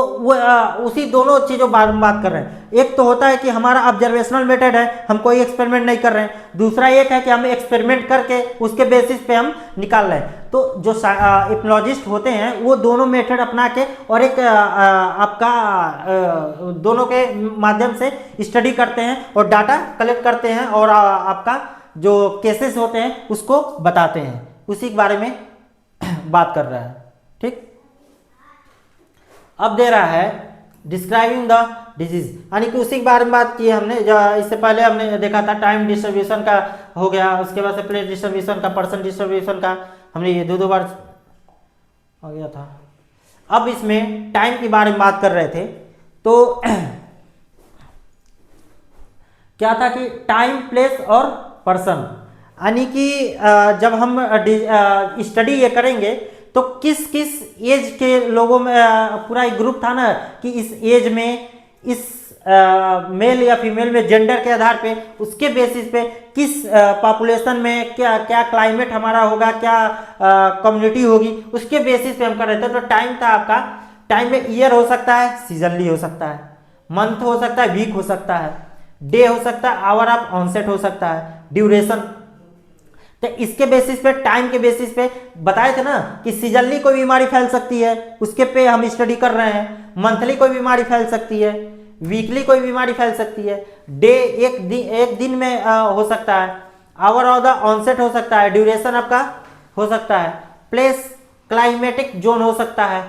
उसी दोनों चीज़ों बारे में बात कर रहे हैं। एक तो होता है कि हमारा ऑब्जर्वेशनल मेथड है, हम कोई एक्सपेरिमेंट नहीं कर रहे हैं। दूसरा एक है कि हम एक्सपेरिमेंट करके उसके बेसिस पे हम निकाल रहे हैं। तो जो एपनोलॉजिस्ट होते हैं वो दोनों मेथड अपना के और एक आपका दोनों के माध्यम से स्टडी करते हैं और डाटा कलेक्ट करते हैं और आपका जो केसेस होते हैं उसको बताते हैं, उसी के बारे में बात कर रहा है। ठीक, अब दे रहा है डिस्क्राइबिंग द डिजीज, यानी कि उसी के बारे में बात की हमने। इससे पहले हमने देखा था टाइम डिस्ट्रीब्यूशन का हो गया, उसके बाद से प्लेस डिस्ट्रीब्यूशन का, पर्सन डिस्ट्रीब्यूशन का, हमने ये दो बार हो गया था। अब इसमें टाइम के बारे में बात कर रहे थे। तो क्या था कि टाइम, प्लेस और पर्सन, यानी कि जब हम स्टडी ये करेंगे तो किस किस एज के लोगों में, पूरा एक ग्रुप था ना कि इस एज में इस मेल या फीमेल में जेंडर के आधार पे उसके बेसिस पे किस पॉपुलेशन में क्या क्या क्लाइमेट हमारा होगा, क्या कम्युनिटी होगी, उसके बेसिस पे हम कर रहे थे। तो टाइम था आपका, टाइम में ईयर हो सकता है, सीजनली हो सकता है, मंथ हो सकता है, वीक हो सकता है, डे हो सकता है, आवर ऑफ ऑनसेट हो सकता है, ड्यूरेशन। तो इसके बेसिस पे, टाइम के बेसिस पे बताए थे ना कि सीजनली कोई बीमारी फैल सकती है, उसके पे हम स्टडी कर रहे हैं। मंथली कोई बीमारी फैल सकती है, वीकली कोई बीमारी फैल सकती है, डे एक दिन में हो सकता है, आवर ऑफ द ऑनसेट हो सकता है, ड्यूरेशन आपका हो सकता है, प्लेस क्लाइमेटिक जोन हो सकता है,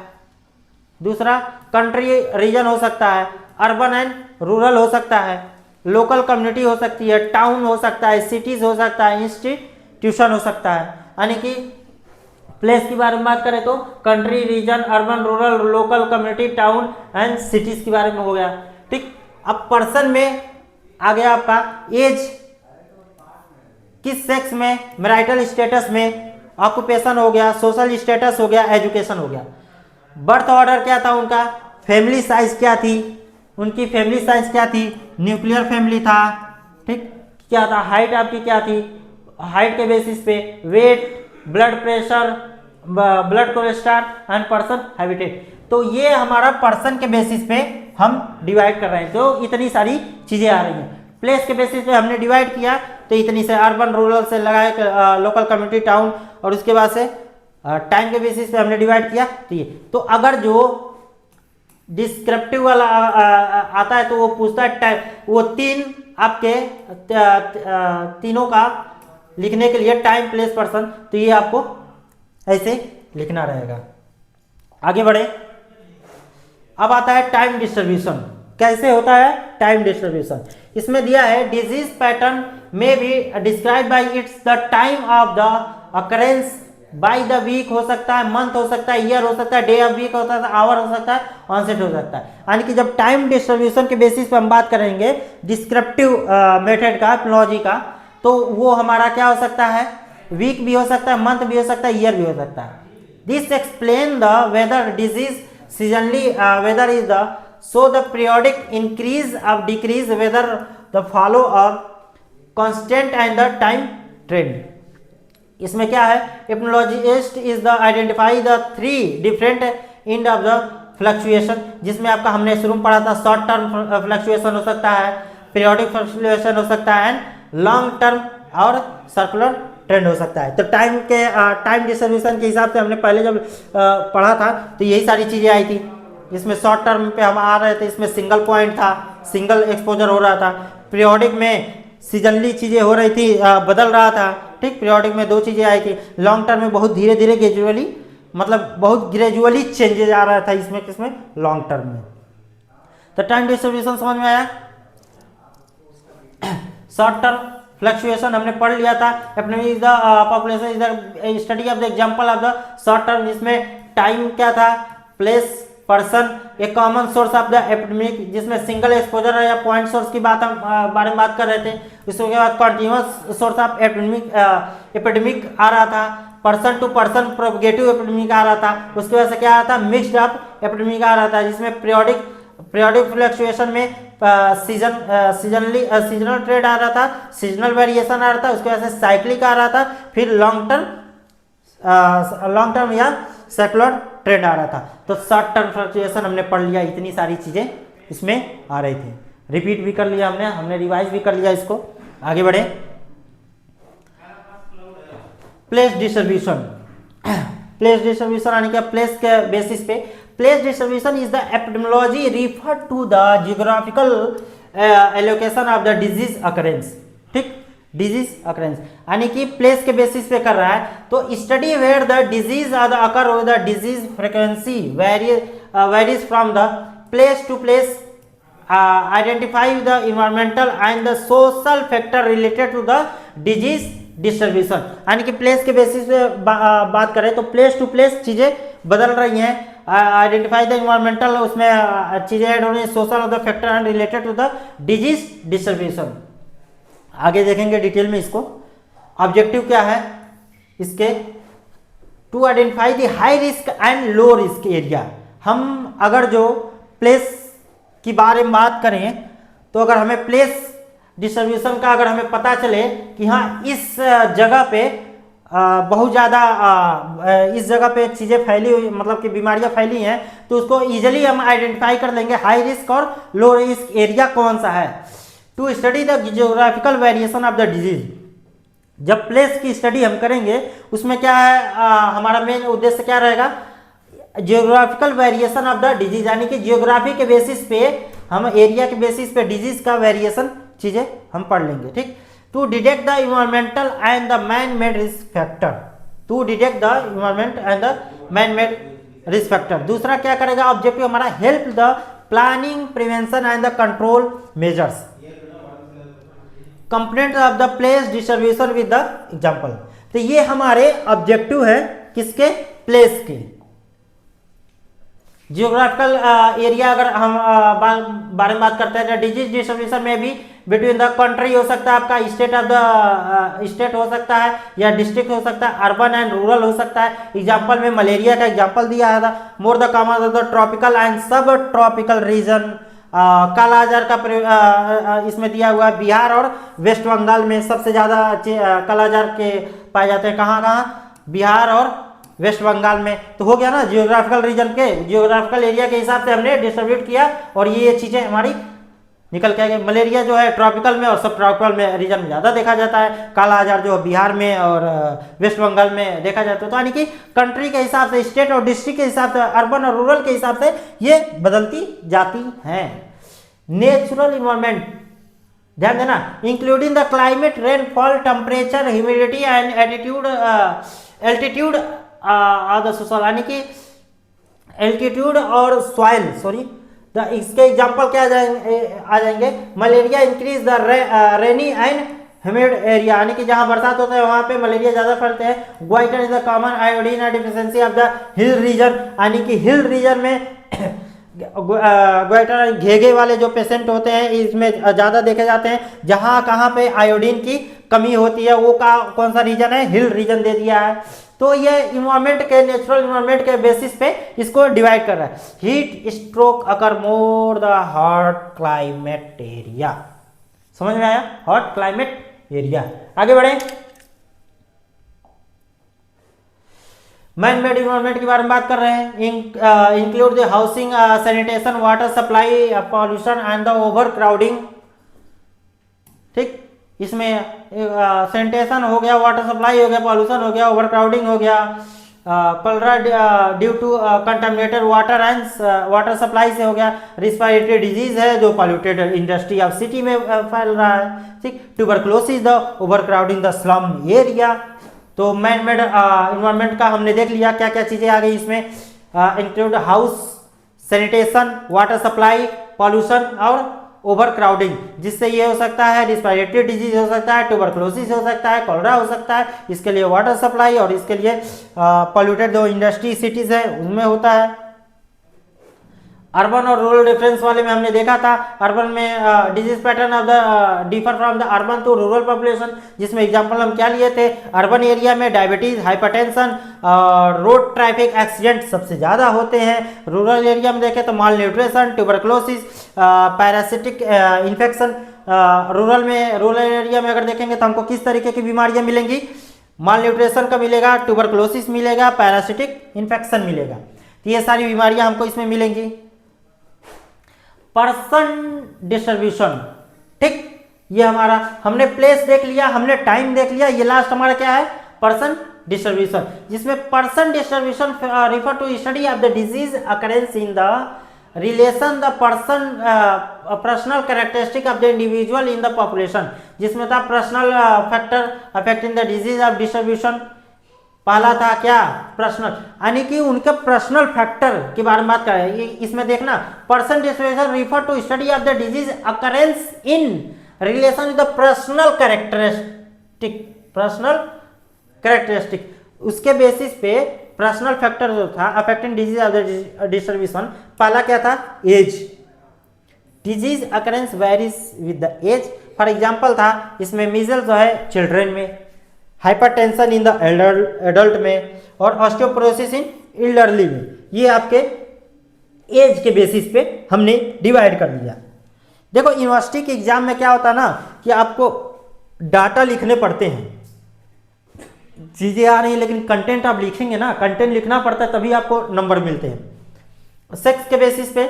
दूसरा कंट्री रीजन हो सकता है, अर्बन एंड रूरल हो सकता है, लोकल कम्युनिटी हो सकती है, टाउन हो सकता है, सिटीज हो सकता है, इंस्टीट्यूशन हो सकता है। यानी कि प्लेस की बारे में बात करें तो country, region, urban, rural, local community, town and cities के बारे में हो गया। ठीक, अब पर्सन में आ गया आपका एज, किस सेक्स में, मैरिटल स्टेटस में, ऑक्यूपेशन हो गया, सोशल स्टेटस हो गया, एजुकेशन हो गया, बर्थ ऑर्डर क्या था उनका, फैमिली साइज क्या थी, उनकी फैमिली साइज क्या थी, न्यूक्लियर फैमिली था। ठीक, क्या था, हाइट आपकी क्या थी, हाइट के बेसिस पे weight, blood pressure, blood cholesterol and person habitat. तो ये हमारा पर्सन के बेसिस पे हम डिवाइड कर रहे हैं, तो इतनी सारी चीजें आ रही हैं। प्लेस के बेसिस पे हमने डिवाइड किया तो इतनी से अर्बन, रूरल से लगाए लोकल कम्युनिटी, टाउन, और उसके बाद से टाइम के बेसिस पे हमने डिवाइड किया। तो ये, तो अगर जो डिस्क्रिप्टिव वाला आता है तो वो पूछता है टाइम, वो तीन आपके तीनों का लिखने के लिए टाइम, प्लेस, पर्सन, तो ये आपको ऐसे लिखना रहेगा। आगे बढ़े, अब आता है टाइम डिस्ट्रीब्यूशन। कैसे होता है टाइम डिस्ट्रीब्यूशन। इसमें दिया है डिजीज पैटर्न में भी describe by its the time of the occurrence by the week हो सकता है, मंथ हो सकता है, ईयर हो सकता है, डे ऑफ वीक हो सकता है, आवर हो सकता है, ऑनसेट हो सकता है। यानी कि जब टाइम डिस्ट्रीब्यूशन के बेसिस पे हम बात करेंगे डिस्क्रिप्टिव मेथड का, एपिलॉजी का, तो वो हमारा क्या हो सकता है, वीक भी हो सकता है, मंथ भी हो सकता है, ईयर भी हो सकता है। This explain the whether disease seasonally whether is the so the periodic increase of decrease whether the follow of constant and the time trend. इसमें क्या है, epidemiologist is the identify the 3 different and of the fluctuation, जिसमें आपका हमने शुरू में पढ़ा था शॉर्ट टर्म फ्लक्चुएशन हो सकता है, पीरियोडिक फ्लक्चुएशन हो सकता है, एंड लॉन्ग टर्म और सर्कुलर ट्रेंड हो सकता है। तो टाइम डिस्ट्रीब्यूशन के हिसाब से हमने पहले जब पढ़ा था तो यही सारी चीज़ें आई थी। इसमें शॉर्ट टर्म पे हम आ रहे थे, इसमें सिंगल पॉइंट था, सिंगल एक्सपोजर हो रहा था। पीरियोडिक में सीजनली चीज़ें हो रही थी, बदल रहा था, ठीक। पीरियोडिक में 2 चीज़ें आई थी। लॉन्ग टर्म में बहुत धीरे धीरे ग्रेजुअली, मतलब बहुत ग्रेजुअली चेंजेज आ रहा था इसमें, किसमें, लॉन्ग टर्म में। तो टाइम डिस्ट्रीब्यूशन समझ में आया। शॉर्ट टर्म फ्लक्चुएशन हमने पढ़ लिया था। Is the population is the study of the example of the short term, जिसमें टाइम क्या था, प्लेस, पर्सन, एक common source of the epidemic, जिसमें सिंगल एक्सपोजर या पॉइंट सोर्स की बात हम बारे में बात कर रहे थे। उसके बाद कॉन्टिन्यूस सोर्स ऑफ एपिडेमिक आ रहा था, पर्सन टू पर्सन प्रोपगेटिव एपिडेमिक आ रहा था। उसकी वजह से क्या आ रहा था, मिक्स्ड अप एपिडेमिक आ रहा था, जिसमें पीरियोडिक फ्लक्चुएशन में सीजनल ट्रेड आ रहा था, सीजनल वेरिएशन आ रहा था, उसकी वजह से साइक्लिक आ रहा था, फिर लॉन्ग टर्म या सर्कुलर ट्रेंड आ रहा था। तो शॉर्ट टर्म फ्लक्चुएशन हमने पढ़ लिया, इतनी सारी चीजें इसमें आ रही थी, रिपीट भी कर लिया हमने रिवाइज भी कर लिया इसको। आगे बढ़े, प्लेस डिस्ट्रीब्यूशन। प्लेस डिस्ट्रीब्यूशन यानी कि प्लेस के बेसिस पे, place distribution is the epidemiology refer to the geographical allocation of the disease occurrence, ठीक, डिजीज अकरेंस यानी कि प्लेस के बेसिस पे कर रहा है। तो study where the disease are the occur और the disease frequency varies from the place to place, identify the environmental and the social factor related to the disease distribution. यानी कि प्लेस के बेसिस पे बात करें तो प्लेस टू प्लेस चीजें बदल रही हैं, आइडेंटिफाई द इन्वायरमेंटल, उसमें चीजें ऐड हो रही हैं, social of the factor and related to the disease distribution. आगे देखेंगे डिटेल में इसको। ऑब्जेक्टिव क्या है इसके, to identify the high risk and low risk area. हम अगर जो प्लेस की बारे में बात करें तो अगर हमें प्लेस डिस्ट्रीब्यूशन का अगर हमें पता चले कि हाँ इस जगह पे बहुत ज़्यादा इस जगह पे चीज़ें फैली हुई, मतलब कि बीमारियां फैली हैं, तो उसको इजीली हम आइडेंटिफाई कर लेंगे हाई रिस्क और लो रिस्क एरिया कौन सा है। To study the geographical variation of the disease, जब प्लेस की स्टडी हम करेंगे उसमें क्या है, हमारा मेन उद्देश्य क्या रहेगा, geographical variation of the disease, यानी कि जियोग्राफी के बेसिस पे हम एरिया के बेसिस पे डिजीज का वेरिएशन चीजें हम पढ़ लेंगे, ठीक। To detect the environmental and the man made risk factor, to detect the environment and the man made risk factor. दूसरा क्या करेगा ऑब्जेक्टिव हमारा, help the planning prevention and the control measures, component of the place distribution with the example. तो ये हमारे objective है किसके, place के। जियोग्राफिकल एरिया अगर हम बारे में बात करते हैं, डिजीज डिस्ट्रीब्यूशन में भी बिटवीन द कंट्री हो सकता है, आपका स्टेट ऑफ द स्टेट हो सकता है या डिस्ट्रिक्ट हो सकता है, अर्बन एंड रूरल हो सकता है। एग्जांपल में मलेरिया का एग्जांपल दिया था, more the common of the tropical and सब ट्रॉपिकल रीजन। काला आजार का इसमें दिया हुआ है, बिहार और वेस्ट बंगाल में सबसे ज़्यादा काला आजार के पाए जाते हैं, कहाँ कहाँ, बिहार और वेस्ट बंगाल में। तो हो गया ना, जियोग्राफिकल रीजन के, जियोग्राफिकल एरिया के हिसाब से हमने डिस्ट्रीब्यूट किया और ये चीज़ें हमारी निकल के आ गई। मलेरिया जो है ट्रॉपिकल में और सब ट्रॉपिकल में रीजन में ज़्यादा देखा जाता है, काला आजार जो बिहार में और वेस्ट बंगाल में देखा जाता है। तो यानी कि कंट्री के हिसाब से, स्टेट और डिस्ट्रिक्ट के हिसाब से, अर्बन और रूरल के हिसाब से ये बदलती जाती हैं। नेचुरल इन्वायरमेंट ध्यान देना, including the climate, rainfall, temperature, humidity and altitude of the social, यानी कि एल्टीट्यूड और सॉइल इसके एग्जाम्पल क्या आ जाएंगे, malaria increase the rainy and humid area, यानी कि जहां बरसात होता है वहां पे मलेरिया ज्यादा फैलते हैं। Goitre is the common iodine deficiency of the hill region, यानी कि हिल रीजन में ग्वाइटर घेगे वाले जो पेशेंट होते हैं इसमें ज़्यादा देखे जाते हैं। जहाँ कहाँ पे आयोडीन की कमी होती है वो कौन सा रीजन है, हिल रीजन दे दिया है। तो ये इन्वायरमेंट के, नेचुरल इन्वायरमेंट के बेसिस पे इसको डिवाइड कर रहा है। Heat stroke occur more the hot climate area, समझ में आया, हॉट क्लाइमेट एरिया। आगे बढ़े, मैन मेड इन्वायरमेंट के बारे में बात कर रहे हैं। Include the housing, sanitation, water supply, pollution and the over crowding. ठीक, इसमें सैनिटेशन हो गया, वाटर सप्लाई हो गया, पॉल्यूशन हो गया, ओवर क्राउडिंग हो गया, cholera due to contaminated water and water supply से हो गया, रिस्पिरेटरी डिजीज है जो पॉल्यूटेड इंडस्ट्री ऑफ सिटी में फैल रहा है। ठीक, tuberculosis, the over crowding the slum area. तो मैन मेड इन्वायरमेंट का हमने देख लिया क्या क्या चीजें आ गई इसमें, include house, sanitation, water supply, pollution और ओवर क्राउडिंग, जिससे ये हो सकता है रिस्पिरेटरी डिजीज हो सकता है, ट्यूबरक्लोसिस हो सकता है, कॉलरा हो सकता है। इसके लिए वाटर सप्लाई और इसके लिए पॉल्यूटेड जो इंडस्ट्री सिटीज है उनमें होता है। अर्बन और रूरल डिफरेंस वाले में हमने देखा था, अर्बन में disease pattern of the differ from the urban to rural population, जिसमें एग्जांपल हम क्या लिए थे, अर्बन एरिया में diabetes, hypertension, road traffic accident सबसे ज़्यादा होते हैं। रूरल एरिया में देखें तो malnutrition, tuberculosis, parasitic infection. Rural area में अगर देखेंगे तो हमको किस तरीके की बीमारियां मिलेंगी, माल न्यूट्रिशन का मिलेगा, ट्यूबरक्लोसिस मिलेगा, पैरासिटिक इन्फेक्शन मिलेगा। तो ये सारी बीमारियां हमको इसमें मिलेंगी। पर्सन डिस्ट्रीब्यूशन, ठीक, ये हमारा हमने प्लेस देख लिया, हमने टाइम देख लिया, ये लास्ट हमारा क्या है, पर्सन डिस्ट्रीब्यूशन, जिसमें person distribution refer to study of the disease occurrence in the relation the person personal characteristic of the individual in the population, जिसमें था personal factor affecting the disease of distribution. पहला था क्या, personal, यानी कि उनके personal factor के बारे में बात कर रहे हैं। इसमें देखना, person distribution refer to study of the disease occurrence in relation with the personal characteristic, personal characteristic, उसके बेसिस पे पर्सनल फैक्टर जो था affecting disease of the distribution. पहला क्या था, age, disease occurrence varies with the age. For example था इसमें मीजल जो है चिल्ड्रेन में, हाइपरटेंशन इन द एडल्ट में और ऑस्टियोपोरोसिस इन एल्डरली में। ये आपके एज के बेसिस पे हमने डिवाइड कर दिया। देखो यूनिवर्सिटी के एग्जाम में क्या होता है ना कि आपको डाटा लिखने पड़ते हैं, चीजें आ रही हैं लेकिन कंटेंट आप लिखेंगे ना, कंटेंट लिखना पड़ता है तभी आपको नंबर मिलते हैं। सेक्स के बेसिस पे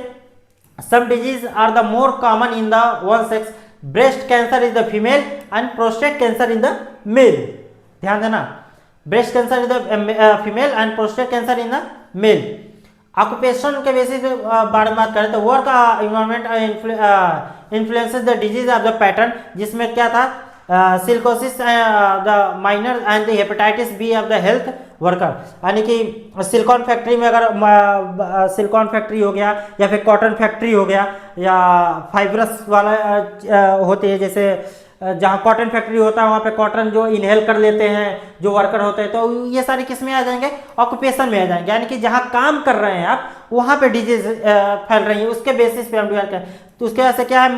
some disease are the more common in the one sex, breast cancer is the female and prostate cancer in the male. ध्यान देना, breast cancer in the female and prostate cancer in the male. Occupation के basis पे बारे में बात करें तो work environment influences the disease of the pattern, जिसमें क्या था, silicosis the miner and the hepatitis B of the health worker, यानी कि सिलिकॉन फैक्ट्री में अगर सिलिकॉन फैक्ट्री हो गया या फिर कॉटन फैक्ट्री हो गया या फाइब्रस वाला होते हैं, जैसे जहाँ कॉटन फैक्ट्री होता है वहाँ पे कॉटन जो इनहेल कर लेते हैं जो वर्कर होते हैं, तो ये सारी किस में आ जाएंगे, ऑक्यूपेशन में आ जाएंगे, यानी कि जहाँ काम कर रहे हैं आप वहाँ पे डिजीज फैल रही है, उसके बेसिस पे हम डिवाइड करें। तो उसके वजह से क्या है,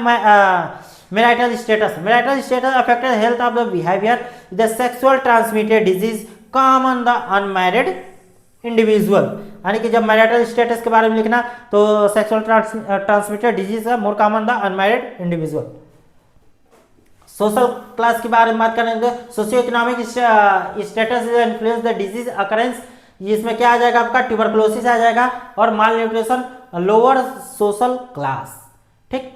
marital status affected health of the behaviour, the sexual transmitted disease common the unmarried individual, यानी कि जब मैरिटल स्टेटस के बारे में लिखना तो सेक्सुअल ट्रांसमिटेड डिजीज है more common the unmarried individual. Social class के बारे में बात करेंगे, socio economic status influence the disease occurrence, इसमें क्या आ जाएगा आपका, ट्यूबरक्लोसिस आ जाएगा और malnutrition lower social class. ठीक,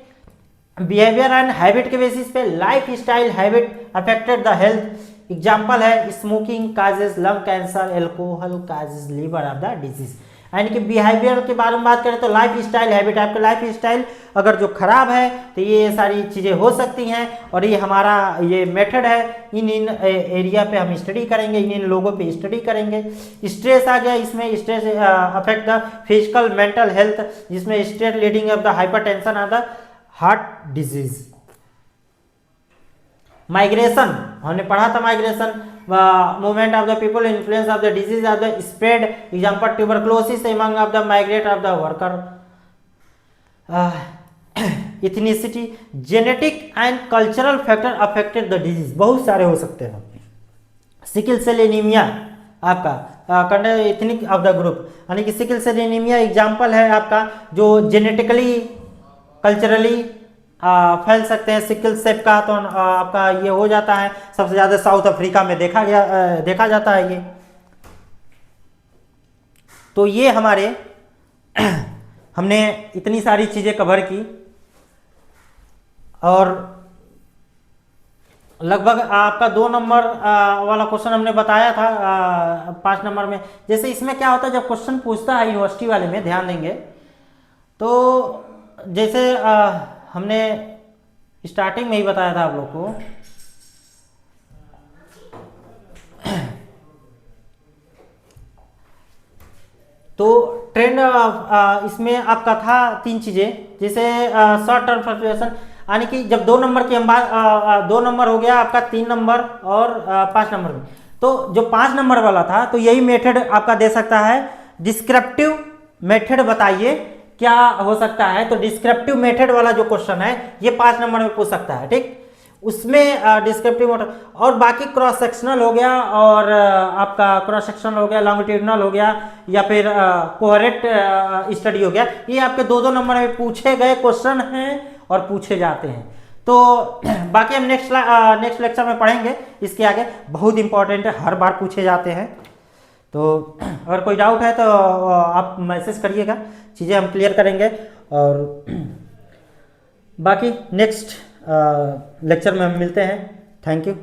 बिहेवियर एंड हैबिट के बेसिस पे life style habit affected the health, example है smoking causes lung cancer, alcohol causes liver of the disease, यानी कि बिहेवियर के बारे में बात करें तो लाइफ स्टाइल हैबिट, आपका लाइफ स्टाइल अगर जो खराब है तो ये सारी चीज़ें हो सकती हैं। और ये हमारा ये मेथड है, इन एरिया पे हम स्टडी करेंगे, इन लोगों पे स्टडी करेंगे। स्ट्रेस आ गया, इसमें stress affect the physical mental health, जिसमें stress leading of the hypertension of the heart disease. Migration हमने पढ़ा था, migration movement of the people, influence of the disease of the spread, example tuberculosis among of the migrate of the worker, ethnicity, genetic and cultural factor affected the disease, बहुत सारे हो सकते हैं। Sickle cell anaemia आपका ethnic of the group, यानी कि sickle cell anaemia example है आपका जो जेनेटिकली कल्चरली फैल सकते हैं। सिकल सेल का तो आपका ये हो जाता है, सबसे ज़्यादा साउथ अफ्रीका में देखा जाता है ये। तो ये हमारे हमने इतनी सारी चीज़ें कवर की और लगभग आपका 2 नंबर वाला क्वेश्चन हमने बताया था 5 नंबर में। जैसे इसमें क्या होता है, जब क्वेश्चन पूछता है यूनिवर्सिटी वाले में, ध्यान देंगे तो जैसे हमने स्टार्टिंग में ही बताया था आप लोग को, तो ट्रेंड इसमें आपका था 3 चीजें, जैसे शॉर्ट टर्म फ्लक्चुएशन, यानी कि जब 2 नंबर की हम बात 2 नंबर हो गया आपका, 3 नंबर और 5 नंबर में। तो जो 5 नंबर वाला था तो यही मेथड आपका दे सकता है, डिस्क्रिप्टिव मेथड बताइए क्या हो सकता है। तो डिस्क्रिप्टिव मेथड वाला जो क्वेश्चन है ये 5 नंबर में पूछ सकता है, ठीक। उसमें डिस्क्रिप्टिव मेथड और बाकी क्रॉस सेक्शनल हो गया, और आपका क्रॉस सेक्शनल हो गया, लॉन्गिट्यूडिनल हो गया, या फिर कोहेरेंट स्टडी हो गया। ये आपके 2-2 नंबर में पूछे गए क्वेश्चन हैं और पूछे जाते हैं। तो बाकी हम नेक्स्ट लेक्चर में पढ़ेंगे इसके आगे, बहुत इंपॉर्टेंट है, हर बार पूछे जाते हैं। तो अगर कोई डाउट है तो आप मैसेज करिएगा, चीज़ें हम क्लियर करेंगे। और बाकी नेक्स्ट लेक्चर में हम मिलते हैं। Thank you.